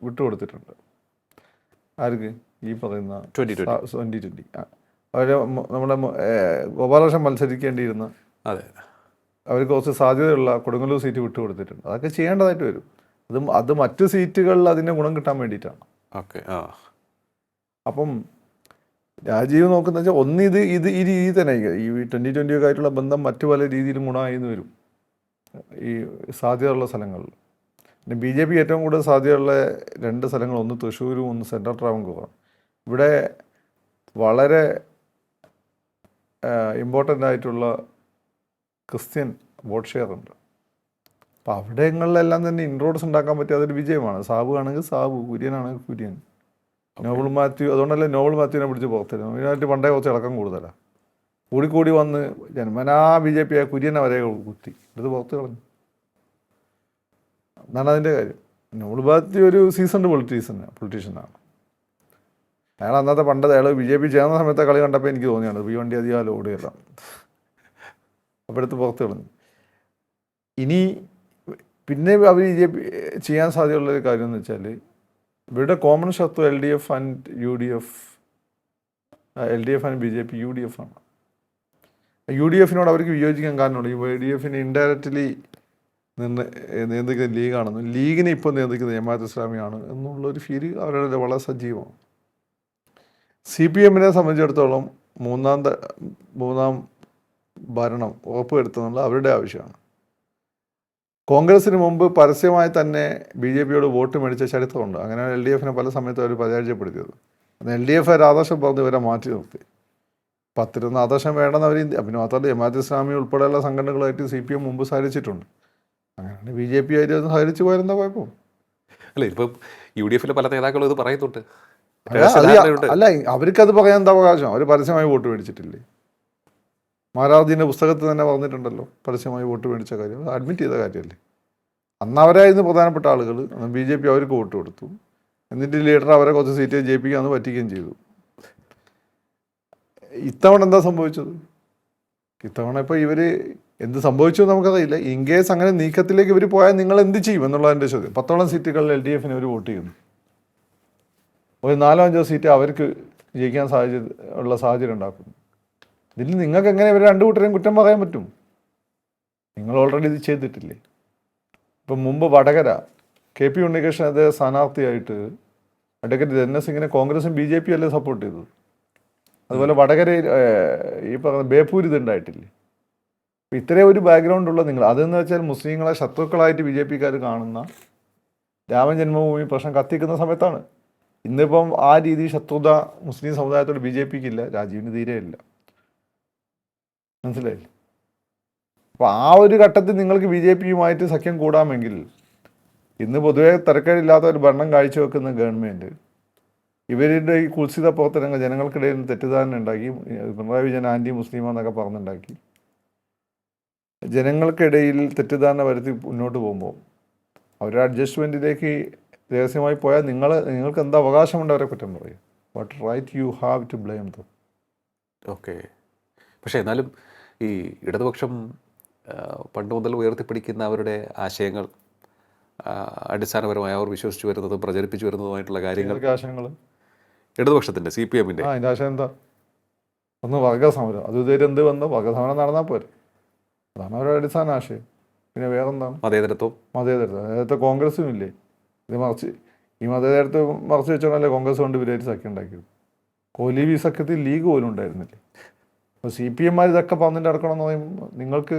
വിട്ടുകൊടുത്തിട്ടുണ്ട്. ആർക്ക്? ഈ പറയുന്ന 2020 അവർ നമ്മുടെ ഗോപാലകൃഷ്ണൻ മത്സരിക്കേണ്ടിയിരുന്ന അവർക്ക് കുറച്ച് സാധ്യതയുള്ള കൊടുങ്ങല്ലൂർ സീറ്റ് വിട്ടുകൊടുത്തിട്ടുണ്ട്. അതൊക്കെ ചെയ്യേണ്ടതായിട്ട് വരും. അത് മറ്റ് സീറ്റുകളിൽ അതിൻ്റെ ഗുണം കിട്ടാൻ വേണ്ടിയിട്ടാണ്. ഓക്കെ. അപ്പം രാജീവ് നോക്കുന്ന വെച്ചാൽ ഒന്ന് ഈ രീതി തന്നെ ഈ 2020 ഒക്കെ ആയിട്ടുള്ള ബന്ധം മറ്റു പല രീതിയിലും ഗുണമായിന്ന് വരും ഈ സാധ്യതയുള്ള സ്ഥലങ്ങളിൽ. പിന്നെ BJP ഏറ്റവും കൂടുതൽ സാധ്യതയുള്ള 2 സ്ഥലങ്ങൾ, ഒന്ന് തൃശ്ശൂരും ഒന്ന് സെൻട്രൽ ട്രാവൻകൂറാണ്. ഇവിടെ വളരെ ഇമ്പോർട്ടൻ്റ് ആയിട്ടുള്ള ക്രിസ്ത്യൻ വോട്ട് ഷെയർ ഉണ്ട്. അപ്പോൾ അവിടെങ്ങളിലെല്ലാം തന്നെ ഇൻട്രോഡ്സ് ഉണ്ടാക്കാൻ പറ്റിയ അതൊരു വിജയമാണ്. സാബു ആണെങ്കിൽ സാബു, കുര്യനാണെങ്കിൽ കുര്യൻ, നോബിൾ മാത്യു. അതുകൊണ്ടല്ലേ നോബിൾ മാത്യുവിനെ പിടിച്ച് പുറത്തിരുന്നു. ഇതിനായിട്ട് പണ്ടേ കുറച്ച് ഇളക്കം കൂടുതലാണ്. കൂടിക്കൂടി വന്ന് ജന്മനാ BJP കുര്യനെ വരെ കുത്തി ഇത് പുറത്ത് കളഞ്ഞു എന്നാണ് അതിൻ്റെ കാര്യം. നോബിൾ മാത്യു ഒരു സീസൺഡ് പൊളിറ്റീഷ്യനാണ്. അയാൾ അന്നത്തെ പണ്ടത്തെ അയാൾ BJP ചേർന്ന സമയത്തെ കളി കണ്ടപ്പോൾ എനിക്ക് തോന്നിയാണ് ഈ വണ്ടി അധികം ഓടുകയല്ല. അപ്പോൾ എടുത്ത് പുറത്ത് കളഞ്ഞു. ഇനി പിന്നെ അവർ BJP ചെയ്യാൻ സാധ്യതയുള്ളൊരു കാര്യം എന്ന് വെച്ചാൽ ഇവരുടെ കോമൺ ശത്രു LDF and UDF. LDF and BJP UDF ആണ്. UDFനോട് അവർക്ക് വിയോജിക്കാൻ കാരണമുണ്ട്. ഈ UDFനെ ഇൻഡയറക്റ്റ്ലി നിയന്ത്രിക്കുന്ന ലീഗാണെന്നും ലീഗിനെ ഇപ്പോൾ നിയന്ത്രിക്കുന്നത് ജമാഅത്ത് ഇസ്ലാമിയാണ് എന്നുള്ളൊരു ഫീല് അവരുടെ വളരെ സജീവമാണ്. CPMനെ സംബന്ധിച്ചിടത്തോളം മൂന്നാം ഭരണം ഉറപ്പുവരുത്തുന്നുള്ള അവരുടെ ആവശ്യമാണ്. കോൺഗ്രസിന് മുമ്പ് പരസ്യമായി തന്നെ BJPയോട് വോട്ട് മേടിച്ച ചരിത്രമുണ്ട്. അങ്ങനെ LDFനെ പല സമയത്തും അവർ പരാജയപ്പെടുത്തിയത്. അന്ന് LDF ഒരു ആദർശം പറഞ്ഞ് ഇവരെ മാറ്റി നിർത്തി. 10 ആദർശം വേണമെന്ന് അവർ പിന്നെ മാത്രമല്ല ജമാഅത്ത് ഇസ്ലാമി ഉൾപ്പെടെയുള്ള സംഘടനകളായിട്ട് CPM മുമ്പ് സഹകരിച്ചിട്ടുണ്ട്. അങ്ങനെയാണ് BJP ആയിട്ട് സഹകരിച്ച് പോയാലെന്താ കുഴപ്പം? അല്ല, ഇപ്പം UDFിലെ പല നേതാക്കളും ഇത് പറയുന്നുണ്ട്. അല്ല, അവർക്കത് പറയാൻ എന്താ അവകാശം? അവർ പരസ്യമായി വോട്ട് മേടിച്ചിട്ടില്ലേ? മാരാർജീൻ്റെ പുസ്തകത്തിൽ തന്നെ പറഞ്ഞിട്ടുണ്ടല്ലോ പരസ്യമായി വോട്ട് മേടിച്ച കാര്യം. അഡ്മിറ്റ് ചെയ്ത കാര്യമല്ലേ. അന്ന് അവരായിരുന്നു പ്രധാനപ്പെട്ട ആളുകൾ. അന്ന് BJP അവർക്ക് വോട്ട് കൊടുത്തു. എന്നിട്ട് ലീഡർ അവരെ കുറച്ച് സീറ്റ് ജയിപ്പിക്കാമെന്ന് പറ്റിക്കുകയും ചെയ്തു. ഇത്തവണ എന്താ സംഭവിച്ചത്? ഇത്തവണ ഇപ്പോൾ ഇവർ എന്ത് സംഭവിച്ചു നമുക്കറിയില്ല. ഇൻ കേസ് അങ്ങനെ നീക്കത്തിലേക്ക് ഇവർ പോയാൽ നിങ്ങൾ എന്ത് ചെയ്യും എന്നുള്ളതിൻ്റെ ചോദ്യം. 10ഓളം സീറ്റുകളിൽ LDFന് അവർ വോട്ട് ചെയ്യുന്നു. ഒരു 4-5 സീറ്റ് അവർക്ക് ജയിക്കാൻ സാഹചര്യം ഉണ്ടാക്കുന്നു. ഇതിൽ നിങ്ങൾക്ക് എങ്ങനെ ഇവർ 2 കൂട്ടരെയും കുറ്റം പറയാൻ പറ്റും? നിങ്ങൾ ഓൾറെഡി ഇത് ചെയ്തിട്ടില്ലേ? ഇപ്പം മുമ്പ് വടകര KP ഉണ്ണികൃഷ്ണൻ അദ്ദേഹം സ്ഥാനാർത്ഥിയായിട്ട് അഡ്വക്കേറ്റ് NS സിംഗിനെ കോൺഗ്രസും BJP അല്ലേ സപ്പോർട്ട് ചെയ്തത്. അതുപോലെ വടകരയിൽ ഈ പറഞ്ഞ ബേപ്പൂർ ഇതുണ്ടായിട്ടില്ലേ? അപ്പം ഇത്രയും ഒരു ബാക്ക്ഗ്രൗണ്ടുള്ള നിങ്ങൾ അതെന്ന് വെച്ചാൽ മുസ്ലിങ്ങളെ ശത്രുക്കളായിട്ട് BJPക്കാർ കാണുന്ന രാമജന്മഭൂമി പ്രശ്നം കത്തിക്കുന്ന സമയത്താണ്. ഇന്നിപ്പം ആ രീതി ശത്രുത മുസ്ലിം സമുദായത്തോട് BJPക്കില്ല, രാജീവിന് തീരെയില്ല. മനസ്സിലായില്ലേ? അപ്പോൾ ആ ഒരു ഘട്ടത്തിൽ നിങ്ങൾക്ക് BJPയുമായിട്ട് സഖ്യം കൂടാമെങ്കിൽ ഇന്ന് പൊതുവെ തിരക്കേടില്ലാത്ത ഒരു ഭരണം കാഴ്ചവെക്കുന്ന ഗവൺമെൻറ് ഇവരുടെ ഈ കുത്സിത പ്രവർത്തനങ്ങൾ ജനങ്ങൾക്കിടയിൽ തെറ്റിദ്ധാരണ ഉണ്ടാക്കി, പിണറായി വിജയൻ ആൻറ്റി മുസ്ലിമാന്നൊക്കെ പറഞ്ഞുണ്ടാക്കി ജനങ്ങൾക്കിടയിൽ തെറ്റിദ്ധാരണ വരുത്തി മുന്നോട്ട് പോകുമ്പോൾ അവരുടെ അഡ്ജസ്റ്റ്മെൻറ്റിലേക്ക് രഹസ്യമായി പോയാൽ നിങ്ങൾക്ക് എന്താ അവകാശമുണ്ട് അവരെ കുറ്റം പറയും? What right you have to blame them? Okay. പക്ഷേ എന്നാലും ഈ ഇടതുപക്ഷം പണ്ട് മുതൽ ഉയർത്തിപ്പിടിക്കുന്ന അവരുടെ ആശയങ്ങൾ, അടിസ്ഥാനപരമായി അവർ വിശ്വസിച്ച് വരുന്നതും പ്രചരിപ്പിച്ചു വരുന്നതുമായിട്ടുള്ള കാര്യങ്ങൾ, ഇടതുപക്ഷത്തിൻ്റെ CPMൻ്റെ അതിൻ്റെ ആശയം എന്താ? ഒന്ന് വർഗസമരം. അത് ഇതുവരെ എന്ത് വന്നോ വർഗസമരം നടന്നാൽ പോരെ. അതാണ് അവരുടെ അടിസ്ഥാന ആശയം. പിന്നെ വേറെന്താണ്? മതേതരത്വം കോൺഗ്രസും ഇല്ലേ? ഇത് മറിച്ച് ഈ മതേതരത്വം മറച്ചു വെച്ചോണ്ടല്ലേ കോൺഗ്രസ് കൊണ്ട് ഇവരായിട്ട് സഖ്യം ഉണ്ടാക്കിയത്. കോലീബി സഖ്യത്തിൽ ലീഗ് പോലും ഉണ്ടായിരുന്നില്ലേ? അപ്പോൾ CPMമാർ ഇതൊക്കെ പറഞ്ഞിട്ട് നടക്കണമെന്ന് പറയുമ്പോൾ നിങ്ങൾക്ക്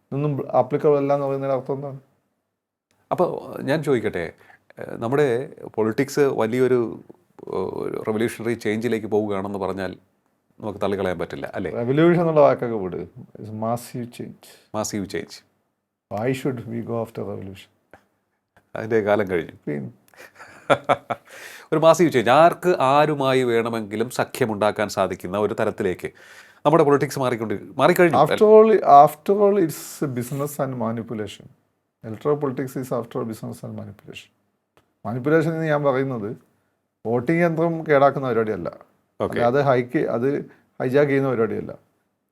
ഇതൊന്നും ആപ്ലിക്കബിൾ അല്ല എന്ന് പറയുന്നതിൻ്റെ അർത്ഥം എന്താണ്? അപ്പോൾ ഞാൻ ചോദിക്കട്ടെ, നമ്മുടെ പൊളിറ്റിക്സ് വലിയൊരു റെവല്യൂഷണറി ചേഞ്ചിലേക്ക് പോവുകയാണെന്ന് പറഞ്ഞാൽ നമുക്ക് തള്ളിക്കളയാൻ പറ്റില്ല അല്ലേ? റെവല്യൂഷൻ എന്നുള്ള വാക്കൊക്കെ വിട്. Massive change. Why should we go after revolution? അതിൻ്റെ കാലം കഴിഞ്ഞു. ഒരു മാസീവ് ചേഞ്ച്, ആർക്ക് ആരുമായി വേണമെങ്കിലും സഖ്യമുണ്ടാക്കാൻ സാധിക്കുന്ന ഒരു തരത്തിലേക്ക് നമ്മുടെ പൊളിറ്റിക്സ് മാറിക്കഴിഞ്ഞു. After all it's business and manipulation. Electoral politics is after all business and manipulation. Manipulation എന്ന് ഞാൻ പറയുന്നത് വോട്ടിംഗ് യന്ത്രം കേടാക്കുന്ന പരിപാടിയല്ല, അത് ഹൈജാക്ക് ചെയ്യുന്ന പരിപാടിയല്ല.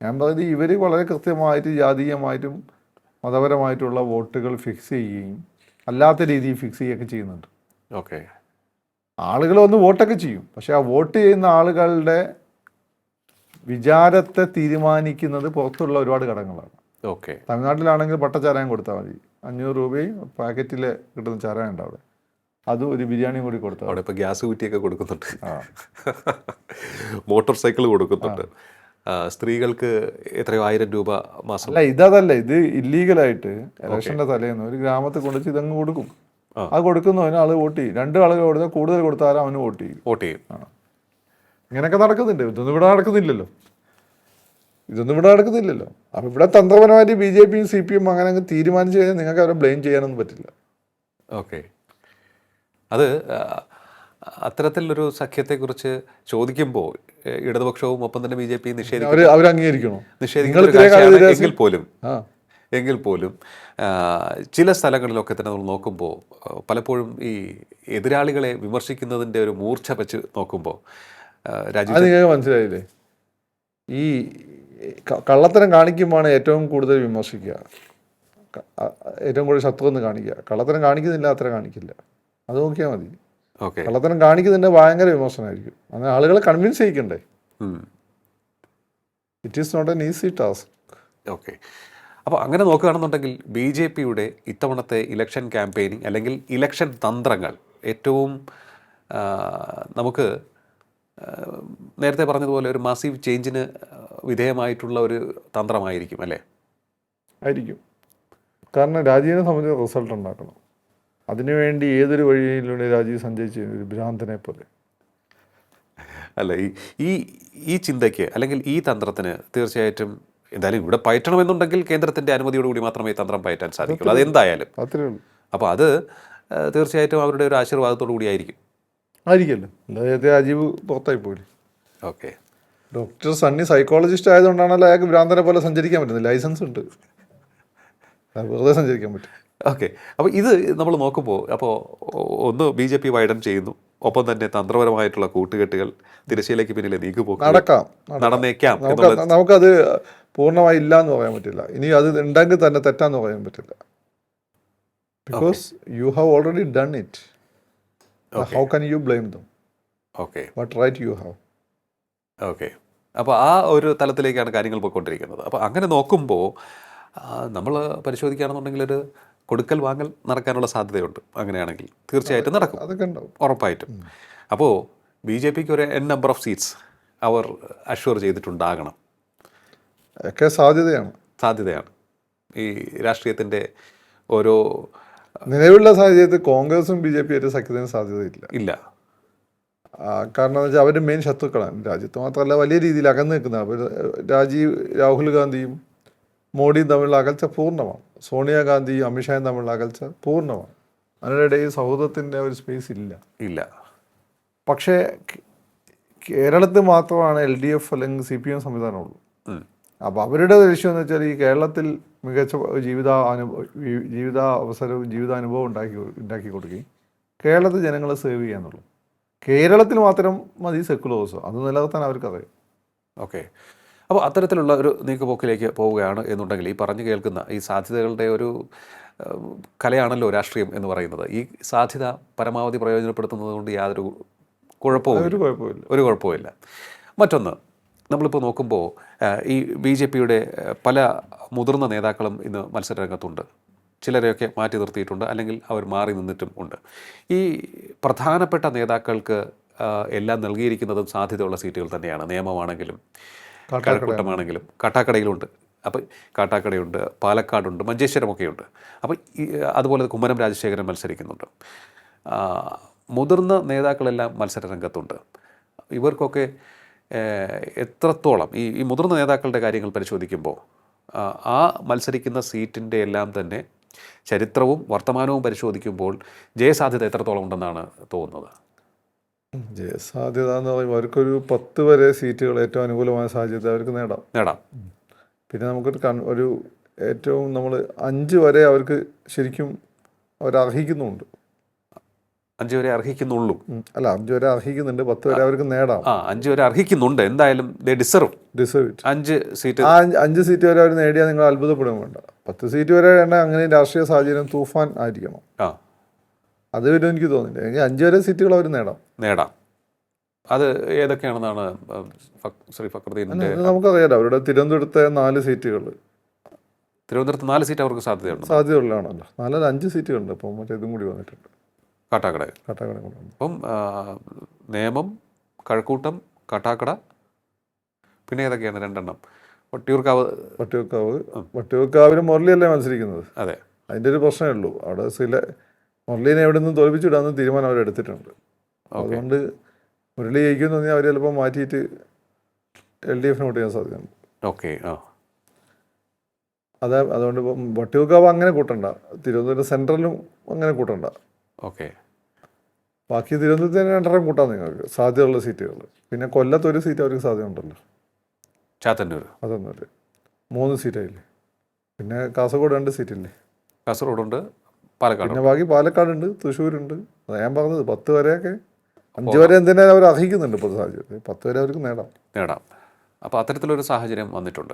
ഞാൻ പറയുന്നത് ഇവർ വളരെ കൃത്യമായിട്ട് ജാതീയമായിട്ടും മതപരമായിട്ടുള്ള വോട്ടുകൾ ഫിക്സ് ചെയ്യുകയും അല്ലാത്ത രീതിയിൽ ഫിക്സ് ചെയ്യുകയൊക്കെ ചെയ്യുന്നുണ്ട്. ഓക്കെ, ആളുകൾ വന്ന് വോട്ടൊക്കെ ചെയ്യും, പക്ഷെ ആ വോട്ട് ചെയ്യുന്ന ആളുകളുടെ വിചാരത്തെ തീരുമാനിക്കുന്നത് പുറത്തുള്ള ഒരുപാട് ഘടകങ്ങളാണ്. ഓക്കെ, തമിഴ്നാട്ടിലാണെങ്കിൽ പട്ടച്ചാരായം കൊടുത്താൽ മതി, 500 രൂപയും പാക്കറ്റിൽ കിട്ടുന്ന ചാരായം ഉണ്ട് അവിടെ, അതും ഒരു ബിരിയാണിയും കൂടി കൊടുത്താൽ അവിടെ ഇപ്പോൾ ഗ്യാസ് കുറ്റിയൊക്കെ കൊടുക്കുന്നുണ്ട്, മോട്ടോർ സൈക്കിൾ കൊടുക്കുന്നുണ്ട്, സ്ത്രീകൾക്ക് എത്രയോ 1000 രൂപ മാസം. അല്ല, ഇതല്ല, ഇത് ഇല്ലീഗലായിട്ട് ഇലക്ഷൻ്റെ തലേന്ന് ഒരു ഗ്രാമത്തിൽ കൊണ്ടുവച്ച് ഇതങ്ങ് കൊടുക്കും. അത് കൊടുക്കുന്നവന് ആൾ വോട്ട് ചെയ്യും. 2 ആളുകൾ കൊടുത്താൽ കൂടുതൽ കൊടുത്താലും അവന് വോട്ട് ചെയ്യും. ഇങ്ങനെയൊക്കെ നടക്കുന്നുണ്ട്. ഇതൊന്നും ഇവിടെ നടക്കുന്നില്ലല്ലോ. അപ്പം ഇവിടെ തന്ത്രപരമായിട്ട് BJP യും CPM അങ്ങനെ അങ്ങ് തീരുമാനിച്ചു കഴിഞ്ഞാൽ നിങ്ങൾക്ക് അവരെ ബ്ലെയിം ചെയ്യാനൊന്നും പറ്റില്ല. ഓക്കെ, അത് അത്തരത്തിലൊരു സഖ്യത്തെക്കുറിച്ച് ചോദിക്കുമ്പോൾ ഇടതുപക്ഷവും ഒപ്പം തന്നെ BJP അവർ അംഗീകരിക്കണോ? എങ്കിൽ പോലും ചില സ്ഥലങ്ങളിലൊക്കെ തന്നെ നമ്മൾ നോക്കുമ്പോൾ പലപ്പോഴും ഈ എതിരാളികളെ വിമർശിക്കുന്നതിൻ്റെ ഒരു മൂർച്ച വെച്ച് നോക്കുമ്പോൾ അത് നിങ്ങൾക്ക് മനസ്സിലായില്ലേ? ഈ കള്ളത്തരം കാണിക്കുമ്പോഴാണ് ഏറ്റവും കൂടുതൽ വിമർശിക്കുക, ഏറ്റവും കൂടുതൽ ശത്രു എന്ന് കാണിക്കുക. കള്ളത്തരം കാണിക്കുന്നില്ല, അത്ര കാണിക്കില്ല. അത് നോക്കിയാൽ മതി. ഓക്കെ, കള്ളത്തരം കാണിക്കുന്നതിൻ്റെ ഭയങ്കര വിമർശനമായിരിക്കും. അങ്ങനെ ആളുകളെ കൺവിൻസ് ചെയ്യിക്കണ്ടേ? It is not an easy task. Okay, അപ്പോൾ അങ്ങനെ നോക്കുകയാണെന്നുണ്ടെങ്കിൽ BJPയുടെ ഇത്തവണത്തെ ഇലക്ഷൻ ക്യാമ്പയിനിങ് അല്ലെങ്കിൽ ഇലക്ഷൻ തന്ത്രങ്ങൾ ഏറ്റവും നമുക്ക് നേരത്തെ പറഞ്ഞതുപോലെ ഒരു മാസീവ് ചേഞ്ചിന് വിധേയമായിട്ടുള്ള ഒരു തന്ത്രമായിരിക്കും അല്ലേ? ആയിരിക്കും. കാരണം രാജീവിനെ സംബന്ധിച്ച് റിസൾട്ട് ഉണ്ടാക്കണം. അതിനുവേണ്ടി ഏതൊരു വഴിയിലൂടെ രാജീവ് സഞ്ചരിച്ചു ഒരു ഭ്രാന്തനെ പോലെ. അല്ല, ഈ ചിന്തയ്ക്ക് അല്ലെങ്കിൽ ഈ തന്ത്രത്തിന് തീർച്ചയായിട്ടും എന്തായാലും ഇവിടെ പയറ്റണമെന്നുണ്ടെങ്കിൽ കേന്ദ്രത്തിൻ്റെ അനുമതിയോടുകൂടി മാത്രമേ തന്ത്രം പയറ്റാൻ സാധിക്കുള്ളൂ. അതെന്തായാലും അത്രേ ഉള്ളൂ. അപ്പോൾ അത് തീർച്ചയായിട്ടും അവരുടെ ഒരു ആശീർവാദത്തോടു കൂടി ആയിരിക്കുമല്ലോ. അല്ലാതെ രാജീവ് പുറത്തായി പോയില്ലേ? ഓക്കെ, ഡോക്ടർ സണ്ണി സൈക്കോളജിസ്റ്റ് ആയതുകൊണ്ടാണല്ലോ അയാൾക്ക് ഭ്രാന്തനെ പോലെ സഞ്ചരിക്കാൻ പറ്റുന്നത്. ലൈസൻസ് ഉണ്ട്, വെറുതെ സഞ്ചരിക്കാൻ പറ്റും. ഓക്കെ, അപ്പോൾ ഇത് നമ്മൾ നോക്കുമ്പോൾ അപ്പോൾ ഒന്ന് BJP വൈഡൻ ചെയ്യുന്നു, ഒപ്പം തന്നെ തന്ത്രപരമായിട്ടുള്ള കൂട്ടുകെട്ടുകൾ തിരശ്ശീലയ്ക്ക് പിന്നിലെ നീക്കുപോക്ക് നടന്നേക്കാം. നമുക്കത് പൂർണ്ണമായി ഇല്ല എന്ന് പറയാൻ പറ്റില്ല. ഇനി അത് ഉണ്ടെങ്കിൽ തന്നെ തെറ്റാന്ന് പറയാൻ പറ്റില്ല. Because you have already done it. How can you blame them? Okay, what right you have? Okay, അപ്പോൾ ആ ഒരു തലത്തിലേക്കാണ് കാര്യങ്ങൾ പോയിക്കൊണ്ടിരിക്കുന്നത്. അപ്പോൾ അങ്ങനെ നോക്കുമ്പോൾ നമ്മൾ പരിശോധിക്കുകയാണെന്നുണ്ടെങ്കിൽ ഒരു കൊടുക്കൽ വാങ്ങൽ നടക്കാനുള്ള സാധ്യതയുണ്ട്. അങ്ങനെയാണെങ്കിൽ തീർച്ചയായിട്ടും നടക്കും, അതൊക്കെ ഉണ്ടാവും ഉറപ്പായിട്ടും. അപ്പോൾ BJPക്ക് ഒരു n നമ്പർ ഓഫ് സീറ്റ്സ് അവർ അഷ്വർ ചെയ്തിട്ടുണ്ടാകണം ഒക്കെ സാധ്യതയാണ്. ഈ രാഷ്ട്രീയത്തിൻ്റെ ഓരോ നിലവിലുള്ള സാഹചര്യത്തിൽ കോൺഗ്രസും BJP ആയിട്ട് സഖ്യത്തിന് സാധ്യതയില്ല. കാരണം എന്ന് വെച്ചാൽ അവർ മെയിൻ ശത്രുക്കളാണ് രാജ്യത്ത്. മാത്രമല്ല വലിയ രീതിയിൽ അകന്നു നിൽക്കുന്ന രാഹുൽ ഗാന്ധിയും മോഡിയും തമ്മിലുള്ള അകൽച്ച പൂർണ്ണമാണ്. സോണിയാഗാന്ധിയും അമിത്ഷായും തമ്മിലുള്ള അകൽച്ച പൂർണ്ണമാണ്. അതിനിടയിൽ സൗഹൃദത്തിൻ്റെ ഒരു സ്പേസ് ഇല്ല. പക്ഷേ കേരളത്തിൽ മാത്രമാണ് LDF അല്ലെങ്കിൽ CPM സംവിധാനമുള്ളൂ. അപ്പോൾ അവരുടെ ലക്ഷ്യം എന്ന് വെച്ചാൽ ഈ കേരളത്തിൽ മികച്ച ജീവിതാവസരവും ജീവിതാനുഭവം ഉണ്ടാക്കി കൊടുക്കുകയും കേരളത്തിൽ ജനങ്ങളെ സേവ് ചെയ്യാന്നുള്ളൂ. കേരളത്തിൽ മാത്രം മതി സെക്കുലറിസം, അത് നിലനിർത്താൻ അവർക്കറിയാം. ഓക്കെ, അപ്പോൾ അത്തരത്തിലുള്ള ഒരു നീക്കുപോക്കിലേക്ക് പോവുകയാണ് എന്നുണ്ടെങ്കിൽ ഈ പറഞ്ഞു കേൾക്കുന്ന ഈ സാധ്യതകളുടെ ഒരു കലയാണല്ലോ രാഷ്ട്രീയം എന്ന് പറയുന്നത്. ഈ സാധ്യത പരമാവധി പ്രയോജനപ്പെടുത്തുന്നത് കൊണ്ട് യാതൊരു കുഴപ്പമില്ല. മറ്റൊന്ന്, നമ്മളിപ്പോൾ നോക്കുമ്പോൾ ഈ BJPയുടെ പല മുതിർന്ന നേതാക്കളും ഇന്ന് മത്സരരംഗത്തുണ്ട്. ചിലരെയൊക്കെ മാറ്റി നിർത്തിയിട്ടുണ്ട്, അല്ലെങ്കിൽ അവർ മാറി നിന്നിട്ടും ഉണ്ട്. ഈ പ്രധാനപ്പെട്ട നേതാക്കൾക്ക് എല്ലാം നൽകിയിരിക്കുന്നതും സാധ്യതയുള്ള സീറ്റുകൾ തന്നെയാണ്. നിയമമാണെങ്കിലും കഴക്കൂട്ടമാണെങ്കിലും കാട്ടാക്കടയിലുണ്ട്. അപ്പോൾ കാട്ടാക്കടയുണ്ട്, പാലക്കാടുണ്ട്, മഞ്ചേശ്വരമൊക്കെയുണ്ട്. അപ്പോൾ അതുപോലെ കുമ്മനം രാജശേഖരൻ മത്സരിക്കുന്നുണ്ട്. മുതിർന്ന നേതാക്കളെല്ലാം മത്സരരംഗത്തുണ്ട്. ഇവർക്കൊക്കെ എത്രത്തോളം ഈ മുതിർന്ന നേതാക്കളുടെ കാര്യങ്ങൾ പരിശോധിക്കുമ്പോൾ ആ മത്സരിക്കുന്ന സീറ്റിൻ്റെ എല്ലാം തന്നെ ചരിത്രവും വർത്തമാനവും പരിശോധിക്കുമ്പോൾ ജയസാധ്യത എത്രത്തോളം ഉണ്ടെന്നാണ് തോന്നുന്നത്? ജയസാധ്യത എന്ന് പറയുമ്പോൾ അവർക്കൊരു 10 വരെ സീറ്റുകൾ ഏറ്റവും അനുകൂലമായ സാഹചര്യത്തിൽ അവർക്ക് നേടാം. നേടാം. പിന്നെ നമുക്കൊരു ഒരു ഏറ്റവും നമ്മൾ 5 വരെ അവർക്ക് ശരിക്കും അവരർഹിക്കുന്നുണ്ട്. 5 വരെ അർഹിക്കുന്നുള്ളൂ. അല്ല, 5 വരെ അർഹിക്കുന്നുണ്ട്, 10 വരെ അവർക്ക് നേടാം. 5 വരെ അർഹിക്കുന്നുണ്ട്. എന്തായാലും ദേ ഡിസർവ് ഇറ്റ്. 5 സീറ്റ്. ആ 5 സീറ്റ് വരെ അവർ നേടിയാൽ നിങ്ങൾ അത്ഭുതപ്പെടുകയും വേണ്ട. 10 സീറ്റ് വരെ വേണ്ട. അങ്ങനെ രാഷ്ട്രീയ സാഹചര്യം തൂഫാൻ ആയിരിക്കണം. അത് വരും എനിക്ക് തോന്നുന്നില്ല. എങ്കിൽ 5 വരെ സീറ്റുകൾ അവർ നേടാം. അത് ഏതൊക്കെയാണെന്നാണ് ശ്രീ ഫക്രുദ്ദീൻ്റെ? നമുക്കറിയാലോ, അവരുടെ തിരുവനന്തപുരത്തെ 4 സീറ്റുകൾ. തിരുവനന്തപുരത്ത് 4 സീറ്റ് അവർക്ക് സാധ്യതയുള്ളതാണല്ലോ. 5 സീറ്റുകളുണ്ട്. അപ്പം മറ്റേ ഇതും കൂടി വന്നിട്ടുണ്ട്, കാട്ടാക്കട. അപ്പം നേമം, കഴക്കൂട്ടം, കാട്ടാക്കട, പിന്നെ ഏതൊക്കെയാണ്? 2 എണ്ണം. വട്ടിയൂർക്കാവിലും മുരളിയല്ലേ മത്സരിക്കുന്നത്. അതെ, അതിൻ്റെ ഒരു പ്രശ്നമേ ഉള്ളൂ. അവിടെ മുരളീനെ എവിടെ നിന്ന് തോൽപ്പിച്ചിടാന്ന് തീരുമാനം അവരെടുത്തിട്ടുണ്ട്. അതുകൊണ്ട് മുരളി ജയിക്കുമെന്ന് പറഞ്ഞാൽ അവർ ചിലപ്പോൾ മാറ്റിയിട്ട് LDF വോട്ട് ചെയ്യാൻ സാധ്യതയുണ്ട്. അതുകൊണ്ട് ഇപ്പം വട്ടിയൂർക്കാവ് അങ്ങനെ കൂട്ടണ്ട, തിരുവനന്തപുരം സെൻട്രലും അങ്ങനെ കൂട്ടണ്ട. ബാക്കി തിരുവനന്തപുരത്തിന് 2 കൂട്ടാം നിങ്ങൾക്ക് സാധ്യതയുള്ള സീറ്റുകൾ. പിന്നെ കൊല്ലത്ത് ഒരു സീറ്റ് അവർക്ക് സാധ്യത ഉണ്ടല്ലോ, ചാത്തന്നൂർ. 3 സീറ്റായില്ലേ. പിന്നെ കാസർഗോഡ് 2 സീറ്റില്ലേ. കാസർഗോഡുണ്ട്, പാലക്കാട്. പിന്നെ ബാക്കി പാലക്കാടുണ്ട്, തൃശ്ശൂരുണ്ട്. അതാ ഞാൻ പറഞ്ഞത് 10 വരെയൊക്കെ. 5 വരെ എന്തിനാ അവർ അർഹിക്കുന്നുണ്ട് ഇപ്പോൾ സാഹചര്യത്തിൽ. 10 വരെ അവർക്ക് നേടാം. അപ്പോൾ അത്തരത്തിലൊരു സാഹചര്യം വന്നിട്ടുണ്ട്.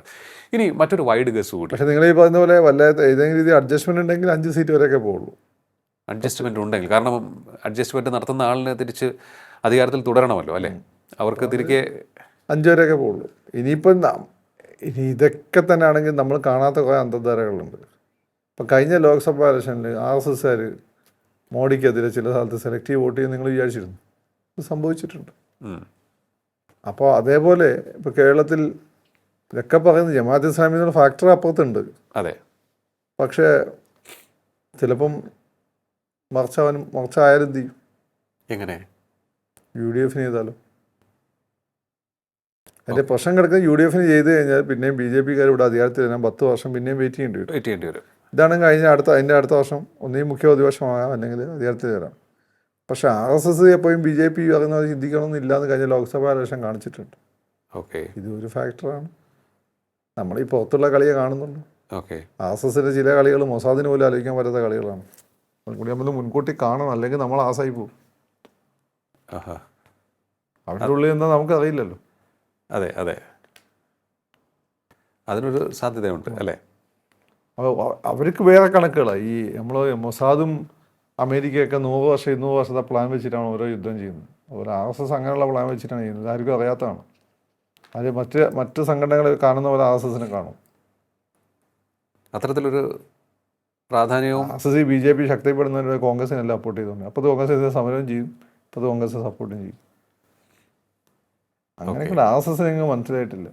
ഇനി മറ്റൊരു വൈഡ് ഗസ് കൂടി. പക്ഷേ നിങ്ങൾ ഈ പറയുന്ന പോലെ വല്ലാത്ത ഏതെങ്കിലും രീതി അഡ്ജസ്റ്റ്മെൻറ്റ് ഉണ്ടെങ്കിൽ 5 സീറ്റ് വരെയൊക്കെ പോകുള്ളൂ. അഡ്ജസ്റ്റ്മെൻറ്റ് ഉണ്ടെങ്കിൽ, കാരണം അഡ്ജസ്റ്റ്മെൻറ്റ് നടത്തുന്ന ആളിനെ തിരിച്ച് അധികാരത്തിൽ തുടരണമല്ലോ, അല്ലേ? അവർക്ക് തിരികെ 5 വരെയൊക്കെ പോകുള്ളൂ. ഇനിയിപ്പം ഇനി ഇതൊക്കെ തന്നെ ആണെങ്കിൽ നമ്മൾ കാണാത്ത കുറേ അന്തർധാരകളുണ്ട്. ഇപ്പം കഴിഞ്ഞ ലോക്സഭാ ഇലക്ഷനിൽ RSSകാർ മോഡിക്കെതിരെ ചില സ്ഥലത്ത് സെലക്റ്റീവ് വോട്ട് ചെയ്ത് നിങ്ങൾ വിചാരിച്ചിരുന്നു. ഇത് സംഭവിച്ചിട്ടുണ്ട്. അപ്പോൾ അതേപോലെ ഇപ്പോൾ കേരളത്തിൽ ഇതൊക്കെ പറയുന്നത് ജമാഅത്ത് ഇസ്ലാമി എന്നുള്ള ഫാക്ടർ അപ്പുറത്തുണ്ട്. അതെ. പക്ഷേ ചിലപ്പം മറിച്ചായാലും എന്ത് ചെയ്യും? എങ്ങനെ? UDF ചെയ്താലോ? അതിൻ്റെ പ്രശ്നം കിടക്കുന്നത് UDF ചെയ്ത് കഴിഞ്ഞാൽ പിന്നെയും BJPക്കാർ ഇവിടെ അധികാരത്തിൽ വരാൻ 10 വർഷം പിന്നെയും വെയിറ്റ് ചെയ്യേണ്ടി വരും. ഇതാണ് അതിൻ്റെ അടുത്ത വർഷം ഒന്നെങ്കിൽ മുഖ്യ പ്രതിപക്ഷമാകാം, അല്ലെങ്കിൽ അധികാരത്തിൽ വരാം. പക്ഷേ RSS എപ്പോഴും BJP പറയുന്നത് ചിന്തിക്കണമെന്നില്ല എന്ന് കഴിഞ്ഞ ലോക്സഭാ ഇലക്ഷൻ കാണിച്ചിട്ടുണ്ട്. ഇതൊരു ഫാക്ടറാണ്. നമ്മൾ ഈ പുറത്തുള്ള കളിയെ കാണുന്നുണ്ട്. RSSൻ്റെ ചില കളികൾ മൊസാദിന് പോലും ആലോചിക്കാൻ പറ്റാത്ത കളികളാണ്. അതുകൂടി നമ്മൾ മുൻകൂട്ടി കാണണം, അല്ലെങ്കിൽ നമ്മൾ ആസായി പോകും. അവരുടെ ഉള്ളിൽ എന്താ നമുക്കറിയില്ലല്ലോ. അതെ, അതിനൊരു സാധ്യതയുണ്ട്, അല്ലേ? അവർക്ക് വേറെ കണക്കുകളാണ്. ഈ നമ്മൾ മൊസാദും അമേരിക്കയൊക്കെ 100 വർഷം 200 വർഷത്തെ പ്ലാൻ വെച്ചിട്ടാണ് ഓരോ യുദ്ധം ചെയ്യുന്നത്. അതുപോലെ RSS അങ്ങനെയുള്ള പ്ലാൻ വെച്ചിട്ടാണ് ചെയ്യുന്നത്. ആർക്കും അറിയാത്തതാണ്. അത് മറ്റ് സംഘടനകൾ കാണുന്ന പോലെ RSSനെ കാണും. അത്തരത്തിലൊരു പ്രാധാന്യവും RSS BJP ശക്തിപ്പെടുന്നതിന് കോൺഗ്രസിനെല്ലാം സപ്പോർട്ട് ചെയ്തുകൊണ്ട് അപ്പോൾ കോൺഗ്രസ് സമരം ചെയ്യും, ഇപ്പോൾ കോൺഗ്രസ് സപ്പോർട്ടും ചെയ്യും. അങ്ങനെയൊക്കെ RSS നിങ്ങൾ മനസ്സിലായിട്ടില്ല.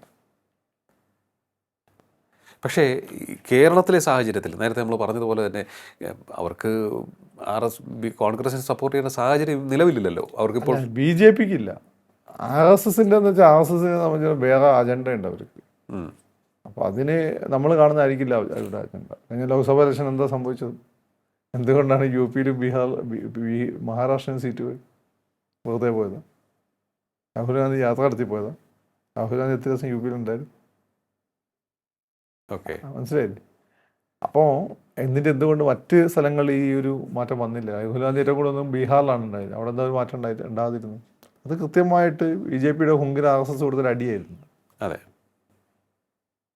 പക്ഷേ കേരളത്തിലെ സാഹചര്യത്തിൽ നേരത്തെ നമ്മൾ പറഞ്ഞതുപോലെ തന്നെ അവർക്ക് കോൺഗ്രസിനെ സപ്പോർട്ട് ചെയ്യുന്ന സാഹചര്യം നിലവിലില്ലല്ലോ. അവർക്കിപ്പോൾ BJPക്ക് ഇല്ല. RSSൻ്റെ എന്ന് വെച്ചാൽ RSSനെ സംബന്ധിച്ച് വേറെ അജണ്ട ഉണ്ട് അവർക്ക്. അപ്പോൾ അതിന് നമ്മൾ കാണുന്നതായിരിക്കില്ല അവരുടെ അജണ്ട. കഴിഞ്ഞ ലോക്സഭാ ഇലക്ഷൻ എന്താ സംഭവിച്ചത്? എന്തുകൊണ്ടാണ് UPയിലും മഹാരാഷ്ട്രയിലും സീറ്റ് വെറുതെ പോയത്? രാഹുൽ ഗാന്ധി യാത്ര നടത്തി പോയതാ. രാഹുൽ ഗാന്ധി എത്ര ദിവസം UPയിലുണ്ടായിരുന്നു? മനസ്സിലായില്ലേ? അപ്പോൾ എന്തുകൊണ്ട് മറ്റ് സ്ഥലങ്ങളിൽ ഈ ഒരു മാറ്റം വന്നില്ല? രാഹുൽ ഗാന്ധി ഏറ്റവും കൂടുതൽ ഒന്നും ബീഹാറിലാണ് ഉണ്ടായത്. അവിടെ എന്താ ഒരു മാറ്റം ഉണ്ടാകാതിരുന്നു? അത് കൃത്യമായിട്ട് BJPയുടെ ഹുങ്കിന് RSS കൊടുത്തൊരു അടിയായിരുന്നു. അതെ.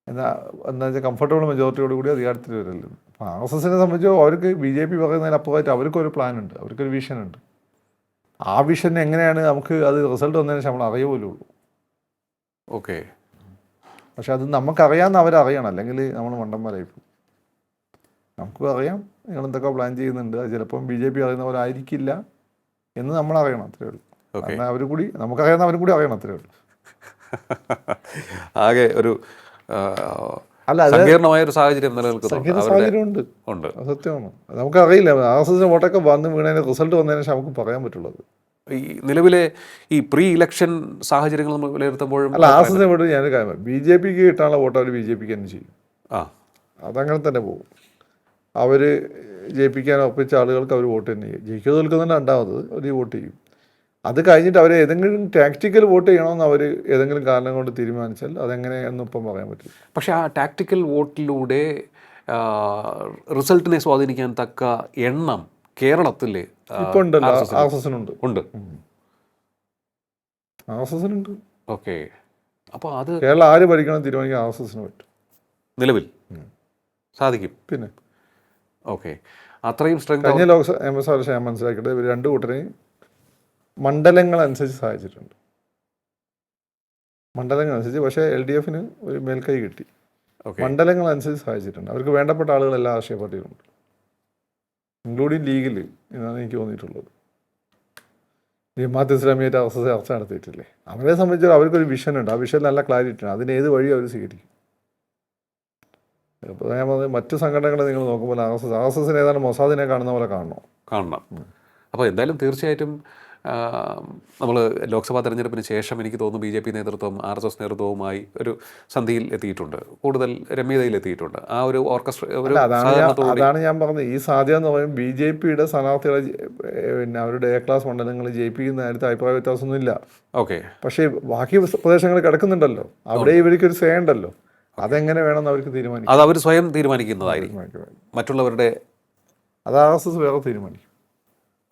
എന്താ വെച്ചാൽ കംഫർട്ടബിൾ മെജോറിറ്റിയോട് കൂടി അധികാരത്തിൽ വരല്ലോ. അപ്പോൾ RSSനെ സംബന്ധിച്ചോ അവർക്ക് BJP പറയുന്നതിനപ്പുറമായിട്ട് അവർക്കൊരു പ്ലാനുണ്ട്, അവർക്കൊരു വിഷനുണ്ട്. ആ വിഷൻ എങ്ങനെയാണ് നമുക്ക് അത് റിസൾട്ട് വന്നതിന് ശേഷം നമ്മൾ അറിയുമല്ലോ. പക്ഷെ അത് നമുക്കറിയാമെന്ന് അവരറിയണം, അല്ലെങ്കിൽ നമ്മൾ മണ്ടന്മാരായിപ്പോകും. നമുക്കും അറിയാം നിങ്ങൾ എന്തൊക്കെ പ്ലാൻ ചെയ്യുന്നുണ്ട്. അത് ചിലപ്പം BJP അറിയുന്ന പോലെ ആയിരിക്കില്ല എന്ന് നമ്മൾ അറിയണം, അത്രേ ഉള്ളൂ. അവർ കൂടി നമുക്കറിയാവുന്ന അവരും കൂടി അറിയണം, അത്രേ ഉള്ളൂ. ആകെ ഒരു സങ്കീർണമായ ഒരു സാഹചര്യം നിലനിൽക്കുന്നുണ്ട്. സത്യമാണ്. നമുക്കറിയില്ല. RSSന്റെ വോട്ടൊക്കെ വന്ന് വീണതിന് റിസൾട്ട് വന്നതിന് ശേഷം നമുക്ക് പറയാൻ പറ്റുള്ളത്. ഈ നിലവിലെ ഈ പ്രീ ഇലക്ഷൻ സാഹചര്യങ്ങൾ നമ്മൾ വിലയിരുത്തുമ്പോഴും RSSനെ വോട്ട് ഞാനൊരു കാര്യം BJPക്ക് കിട്ടാനുള്ള വോട്ട് അവർ BJPക്ക് തന്നെ ചെയ്യും. അതങ്ങനെ തന്നെ പോകും. അവർ ജയിപ്പിക്കാൻ ഉറപ്പിച്ച ആളുകൾക്ക് അവർ വോട്ട് തന്നെ ചെയ്യും. ജയിക്കുക തോൽക്കുന്നുണ്ട് 2ാമത് അവർ വോട്ട് ചെയ്യും. അത് കഴിഞ്ഞിട്ട് അവർ ഏതെങ്കിലും ടാക്റ്റിക്കൽ വോട്ട് ചെയ്യണമെന്ന് അവർ ഏതെങ്കിലും കാരണം കൊണ്ട് തീരുമാനിച്ചാൽ അതെങ്ങനെയെന്ന് ഇപ്പം പറയാൻ പറ്റില്ല. പക്ഷേ ആ ടാക്റ്റിക്കൽ വോട്ടിലൂടെ റിസൾട്ടിനെ സ്വാധീനിക്കാൻ തക്ക എണ്ണം കേരളത്തിൽ ഇപ്പം ഉണ്ടല്ലോ, ആർഎസ്എസിനുണ്ട്. ഉണ്ട്. ആർഎസ്എസിനുണ്ട്. ഓക്കെ. അപ്പോൾ അത് കേരളം ആര് ഭരിക്കണം തീരുമാനിക്കാൻ ആർഎസ്എസിന് പറ്റും. നിലവിൽ സാധിക്കും. പിന്നെ ഓക്കെ. അത്രയും സ്ട്രെങ്ത് കഴിഞ്ഞ ലോക്സഭ നിയമസഭ ഞാൻ മനസ്സിലാക്കിയിട്ട് ഇവർ രണ്ടു കൂട്ടരെയും മണ്ഡലങ്ങളനുസരിച്ച് സഹായിച്ചിട്ടുണ്ട്. മണ്ഡലങ്ങളനുസരിച്ച്. പക്ഷേ LDFന് ഒരു മേൽക്കൈ കിട്ടി. മണ്ഡലങ്ങളനുസരിച്ച് സഹായിച്ചിട്ടുണ്ട്. അവർക്ക് വേണ്ടപ്പെട്ട ആളുകൾ എല്ലാ രാഷ്ട്രീയ പാർട്ടികളുണ്ട്, ഇൻക്ലൂഡിങ് ലീഗിൽ എന്നാണ് എനിക്ക് തോന്നിയിട്ടുള്ളത്. ജമാഅത്ത് ഇസ്ലാമിയായിട്ട് അവസ്ഥ ചർച്ച നടത്തിയിട്ടില്ലേ. അവരെ സംബന്ധിച്ച് അവർക്കൊരു വിഷനുണ്ട്. ആ വിഷൻ നല്ല ക്ലാരിറ്റി ആണ്. അതിന് ഏത് വഴി അവർ സ്വീകരിക്കും. അപ്പോൾ ഞാൻ പറഞ്ഞത് മറ്റു സംഘടനകളെ നിങ്ങൾ നോക്കുമ്പോൾ ആർഎസ്എസിന് ഏതാണ്ട് മൊസാദിനെ കാണുന്ന പോലെ കാണണം. അപ്പോൾ എന്തായാലും തീർച്ചയായിട്ടും നമ്മൾ ലോക്സഭാ തെരഞ്ഞെടുപ്പിന് ശേഷം എനിക്ക് തോന്നുന്നു BJP നേതൃത്വം RSS നേതൃത്വവുമായി ഒരു സന്ധിയിൽ എത്തിയിട്ടുണ്ട്, കൂടുതൽ രമ്യതയിൽ എത്തിയിട്ടുണ്ട്. ആ ഒരു അതാണ് ഞാൻ പറഞ്ഞത്. ഈ സാധ്യത എന്ന് പറയുമ്പോൾ BJPയുടെ സ്ഥാനാർത്ഥികളെ പിന്നെ അവരുടെ A ക്ലാസ് മണ്ഡലങ്ങൾ ജയിപ്പിക്കുന്ന കാര്യത്തിൽ അഭിപ്രായ വ്യത്യാസമൊന്നുമില്ല. ഓക്കെ. പക്ഷേ ബാക്കി പ്രദേശങ്ങൾ കിടക്കുന്നുണ്ടല്ലോ, അവിടെ ഇവർക്കൊരു സേ ഉണ്ടല്ലോ. അതെങ്ങനെ വേണമെന്ന് അവർക്ക് തീരുമാനിക്കും. അത് അവർ സ്വയം തീരുമാനിക്കുന്നതായിരിക്കും. മറ്റുള്ളവരുടെ അത് RSS വേറെ തീരുമാനിക്കും.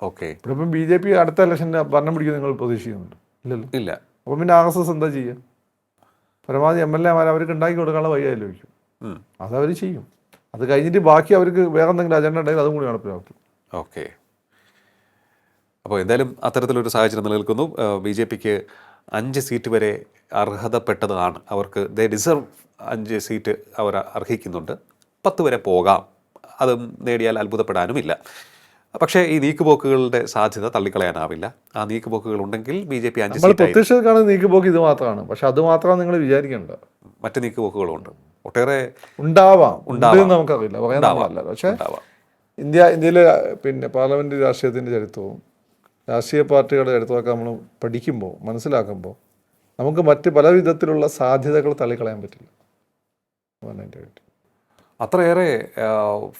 ഓക്കെ. ഇപ്പം BJP അടുത്ത ഇലക്ഷന് ഭരണം പിടിക്കും നിങ്ങൾ പ്രതീക്ഷിക്കുന്നുണ്ട്? ഇല്ലല്ലോ. ഇല്ല. അപ്പം പിന്നെ RSS എന്താ ചെയ്യുക? പരമാവധി MLA-മാർ അവർക്ക് ഉണ്ടാക്കി കൊടുക്കാനുള്ള വഴി ആലോചിക്കും. അതവർ ചെയ്യും. അത് കഴിഞ്ഞിട്ട് ബാക്കി അവർക്ക് വേറെ എന്തെങ്കിലും അജണ്ട ഉണ്ടെങ്കിൽ അതും കൂടി നടപ്പിലാക്കും. ഓക്കെ. അപ്പോൾ എന്തായാലും അത്തരത്തിലൊരു സാഹചര്യം നിലനിൽക്കുന്നു. BJPക്ക് 5 സീറ്റ് വരെ അർഹതപ്പെട്ടതാണ്. അവർക്ക് ദേ ഡിസർവ് 5 സീറ്റ് അവർ അർഹിക്കുന്നുണ്ട്. 10 വരെ പോകാം. അതും നേടിയാൽ അത്ഭുതപ്പെടാനുമില്ല. പക്ഷേ ഈ നീക്കുപോക്കുകളുടെ സാധ്യത തള്ളിക്കളയാനാവില്ല. ആ നീക്കുപോക്കുകൾ ഉണ്ടെങ്കിൽ BJP 5 സീറ്റ് പ്രത്യക്ഷത്തിൽ കാണുന്ന നീക്കുപോക്ക് ഇത് മാത്രമാണ്. പക്ഷെ അത് മാത്രം നിങ്ങൾ വിചാരിക്കേണ്ട, മറ്റ് നീക്കുപോക്കുകളുണ്ട്, ഒട്ടേറെ ഉണ്ടാവാം. നമുക്കറിയില്ല, പറയാൻ. പക്ഷേ ഇന്ത്യയിലെ പിന്നെ പാർലമെന്റ് രാഷ്ട്രീയത്തിൻ്റെ ചരിത്രവും രാഷ്ട്രീയ പാർട്ടികളുടെ ചരിത്രമൊക്കെ നമ്മൾ പഠിക്കുമ്പോൾ മനസ്സിലാക്കുമ്പോൾ നമുക്ക് മറ്റ് പല വിധത്തിലുള്ള സാധ്യതകൾ തള്ളിക്കളയാൻ പറ്റില്ല. അത്രയേറെ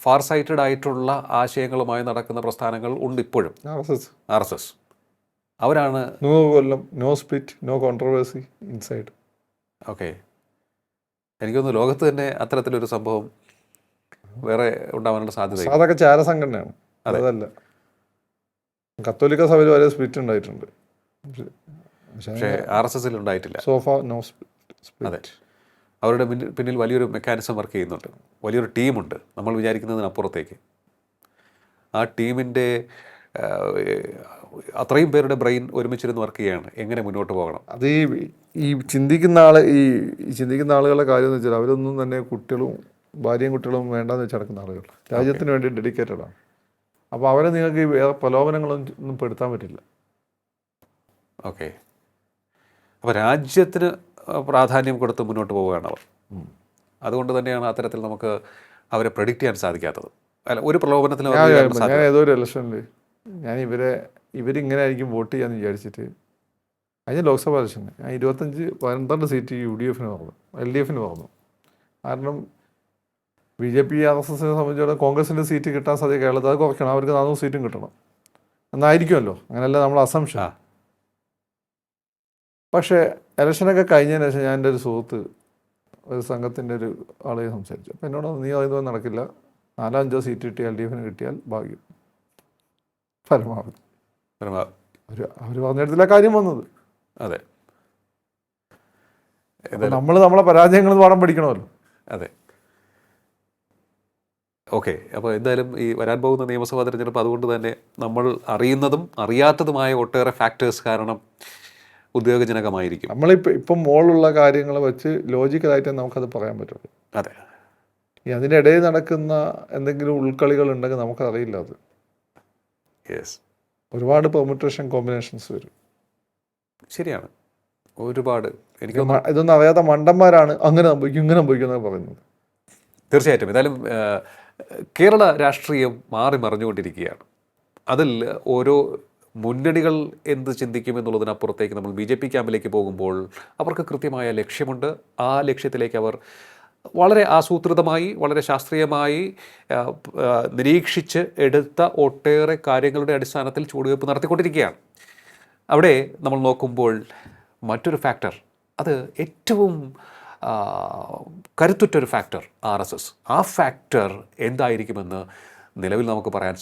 ഫാർ സൈറ്റഡ് ആയിട്ടുള്ള ആശയങ്ങളുമായി നടക്കുന്ന പ്രസ്ഥാനങ്ങൾ ഉണ്ട് ഇപ്പോഴും. RSS അവരാണ് 100 കൊല്ലം no split, no controversy inside. Okay. എനിക്കൊന്ന് ലോകത്ത് തന്നെ അത്തരത്തിലൊരു സംഭവം വേറെ ഉണ്ടാവാനുള്ള സാധ്യത. അതൊക്കെ ചാരസംഘടനയാണ്. അതല്ല, കത്തോലിക്ക സഭയിൽ വരെ സ്പ്ലിറ്റ് ഉണ്ടായിട്ടുണ്ട്. പക്ഷേ RSS ഉണ്ടായിട്ടില്ല. So far no split. അതെ, അവരുടെ പിന്നിൽ വലിയൊരു മെക്കാനിസം വർക്ക് ചെയ്യുന്നുണ്ട്, വലിയൊരു ടീമുണ്ട് നമ്മൾ വിചാരിക്കുന്നതിനപ്പുറത്തേക്ക്. ആ ടീമിൻ്റെ അത്രയും പേരുടെ ബ്രെയിൻ ഒരുമിച്ചിരുന്ന് വർക്ക് ചെയ്യുകയാണ് എങ്ങനെ മുന്നോട്ട് പോകണം. അത് ഈ ചിന്തിക്കുന്ന ആളുകളുടെ കാര്യം എന്ന് വെച്ചാൽ അവരൊന്നും തന്നെ കുട്ടികളും ഭാര്യയും കുട്ടികളും വേണ്ടാന്ന് വെച്ച് നടക്കുന്ന ആളുകൾ, രാജ്യത്തിന് വേണ്ടി ഡെഡിക്കേറ്റഡാണ്. അപ്പോൾ അവരെ നിങ്ങൾക്ക് വേറെ പ്രലോഭനങ്ങളൊന്നും പെടുത്താൻ പറ്റില്ല. ഓക്കെ. അപ്പോൾ രാജ്യത്തിന് പ്രാധാന്യം കൊടുത്ത് മുന്നോട്ട് പോവുകയാണ് അവർ. അതുകൊണ്ട് തന്നെയാണ് അത്തരത്തിൽ നമുക്ക് അവരെ പ്രഡിക്റ്റ് ചെയ്യാൻ സാധിക്കാത്തത്. അല്ല, ഒരു പ്രലോഭനത്തിലും ഞാൻ ഏതോ ഒരു ഇലക്ഷനിൽ ഞാൻ ഇവരിങ്ങനെ ആയിരിക്കും വോട്ട് ചെയ്യാന്ന് വിചാരിച്ചിട്ട് കഴിഞ്ഞ ലോക്സഭാ ഇലക്ഷന് ഞാൻ 12 സീറ്റ് UDFന് പറഞ്ഞു, LDFന് പറഞ്ഞു. കാരണം BJP RSSനെ സംബന്ധിച്ചിടത്തോളം കോൺഗ്രസിൻ്റെ സീറ്റ് കിട്ടാൻ സാധ്യത കേരളത്തിൽ അത് കുറയ്ക്കണം. അവർക്ക് 400 സീറ്റും കിട്ടണം എന്നായിരിക്കുമല്ലോ, അങ്ങനെയല്ല നമ്മൾ അസംഷൻ. പക്ഷേ ഇലക്ഷനൊക്കെ കഴിഞ്ഞതിന് ശേഷം ഞാൻ എൻ്റെ ഒരു സുഹൃത്ത് ഒരു സംഘത്തിൻ്റെ ഒരു ആളെ സംസാരിച്ചു. അപ്പോൾ എന്നോട് നീ പറയുന്നത് നടക്കില്ല, 4-5 സീറ്റ് കിട്ടിയാൽ LDFന് കിട്ടിയാൽ ഭാഗ്യം പരമാവധി. അവർ പറഞ്ഞിടത്തില്ല കാര്യം വന്നത്. അതെ, നമ്മളെ പരാജയങ്ങൾ പാഠം പഠിക്കണമല്ലോ. അതെ. ഓക്കെ. അപ്പോൾ എന്തായാലും ഈ വരാൻ പോകുന്ന നിയമസഭാ തെരഞ്ഞെടുപ്പ് അതുകൊണ്ട് തന്നെ നമ്മൾ അറിയുന്നതും അറിയാത്തതുമായ ഒട്ടേറെ ഫാക്ടേഴ്സ് കാരണം ഉദ്യോഗജനകമായിരിക്കും. ഇപ്പം മോളുള്ള കാര്യങ്ങൾ വെച്ച് ലോജിക്കലായിട്ട് നമുക്കത് പറയാൻ പറ്റുള്ളൂ. അതെ. അതിൻ്റെ ഇടയിൽ നടക്കുന്ന എന്തെങ്കിലും ഉൾക്കളികൾ ഉണ്ടെങ്കിൽ നമുക്കറിയില്ല. അത് ഒരുപാട് പെർമുട്ടേഷൻ കോമ്പിനേഷൻസ് വരും. ശരിയാണ്, ഒരുപാട്. എനിക്ക് ഇതൊന്നും അറിയാത്ത മണ്ടന്മാരാണ് അങ്ങനെ സംഭവിക്കും ഇങ്ങനെ സംഭവിക്കും എന്നൊക്കെ പറയുന്നത്. തീർച്ചയായിട്ടും. ഏതായാലും കേരള രാഷ്ട്രീയം മാറി മറിഞ്ഞുകൊണ്ടിരിക്കുകയാണ്. അതിൽ ഓരോ മുന്നണികൾ എന്ത് ചിന്തിക്കുമെന്നുള്ളതിനപ്പുറത്തേക്ക് നമ്മൾ BJP ക്യാമ്പിലേക്ക് പോകുമ്പോൾ അവർക്ക് കൃത്യമായ ലക്ഷ്യമുണ്ട്. ആ ലക്ഷ്യത്തിലേക്ക് അവർ വളരെ ആസൂത്രിതമായി വളരെ ശാസ്ത്രീയമായി നിരീക്ഷിച്ച് എടുത്ത ഒട്ടേറെ കാര്യങ്ങളുടെ അടിസ്ഥാനത്തിൽ ചുവടുവയ്പ്പ് നടത്തിക്കൊണ്ടിരിക്കുകയാണ്. അവിടെ നമ്മൾ നോക്കുമ്പോൾ മറ്റൊരു ഫാക്ടർ, അത് ഏറ്റവും കരുത്തുറ്റൊരു ഫാക്ടർ RSS. ആ ഫാക്ടർ എന്തായിരിക്കുമെന്ന് നിലവിൽ നമുക്ക് പറയാൻ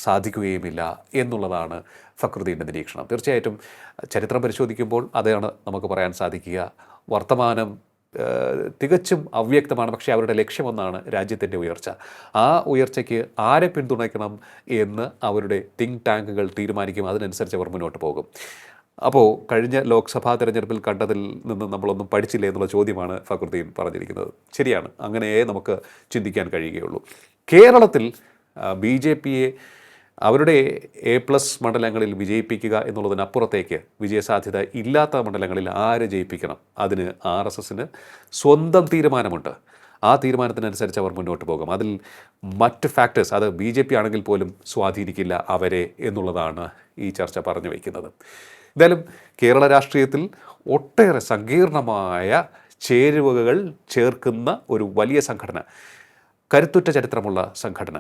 സാധിക്കുകയുമില്ല എന്നുള്ളതാണ് ഫക്രുദ്ദീൻ്റെ നിരീക്ഷണം. തീർച്ചയായിട്ടും ചരിത്രം പരിശോധിക്കുമ്പോൾ അതാണ് നമുക്ക് പറയാൻ സാധിക്കുക. വർത്തമാനം തികച്ചും അവ്യക്തമാണ്, പക്ഷേ അവരുടെ ലക്ഷ്യമൊന്നാണ്, രാജ്യത്തിൻ്റെ ഉയർച്ച. ആ ഉയർച്ചയ്ക്ക് ആരെ പിന്തുണയ്ക്കണം എന്ന് അവരുടെ തിങ്ക് ടാങ്കുകൾ തീരുമാനിക്കും. അതിനനുസരിച്ച് അവർ മുന്നോട്ട് പോകും. അപ്പോൾ കഴിഞ്ഞ ലോക്സഭാ തെരഞ്ഞെടുപ്പിൽ കണ്ടതിൽ നിന്ന് നമ്മളൊന്നും പഠിച്ചില്ല എന്നുള്ള ചോദ്യമാണ് ഫക്രുദ്ദീൻ പറഞ്ഞിരിക്കുന്നത്. ശരിയാണ്, അങ്ങനെയേ നമുക്ക് ചിന്തിക്കാൻ കഴിയുകയുള്ളൂ. കേരളത്തിൽ BJPയെ അവരുടെ A+ മണ്ഡലങ്ങളിൽ വിജയിപ്പിക്കുക എന്നുള്ളതിനപ്പുറത്തേക്ക് വിജയസാധ്യത ഇല്ലാത്ത മണ്ഡലങ്ങളിൽ ആര് ജയിപ്പിക്കണം, അതിന് RSSന് സ്വന്തം തീരുമാനമുണ്ട്. ആ തീരുമാനത്തിനനുസരിച്ച് അവർ മുന്നോട്ട് പോകും. അതിൽ മറ്റ് ഫാക്ടേഴ്സ്, അത് BJP ആണെങ്കിൽ പോലും സ്വാധീനിക്കില്ല അവരെ എന്നുള്ളതാണ് ഈ ചർച്ച പറഞ്ഞു വയ്ക്കുന്നത്. എന്തായാലും കേരള രാഷ്ട്രീയത്തിൽ ഒട്ടേറെ സങ്കീർണമായ ചേരുവകൾ ചേർക്കുന്ന ഒരു വലിയ സംഘടന, കരുത്തുറ്റ ചരിത്രമുള്ള സംഘടന.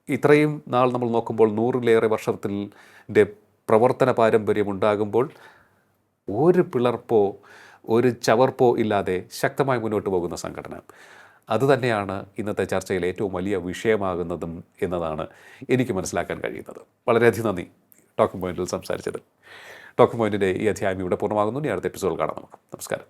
ഇത്രയും നാൾ നമ്മൾ നോക്കുമ്പോൾ 100-ലേറെ വർഷത്തിൻ്റെ പ്രവർത്തന പാരമ്പര്യം ഉണ്ടാകുമ്പോൾ ഒരു പിളർപ്പോ ഒരു ചവർപ്പോ ഇല്ലാതെ ശക്തമായി മുന്നോട്ട് പോകുന്ന സംഘടന. അതുതന്നെയാണ് ഇന്നത്തെ ചർച്ചയിൽ ഏറ്റവും വലിയ വിഷയമാകുന്നതും എന്നതാണ് എനിക്ക് മനസ്സിലാക്കാൻ കഴിയുന്നത്. വളരെയധികം നന്ദി ടോക്കിംഗ് പോയിന്റിൽ സംസാരിച്ചത്. ടോക്കിംഗ് പോയിന്റിൻ്റെ ഈ അധ്യായം ഇവിടെ പൂർണ്ണമാകുന്നു. ഇനി അടുത്ത എപ്പിസോഡ് കാണാം നമുക്ക്. നമസ്കാരം.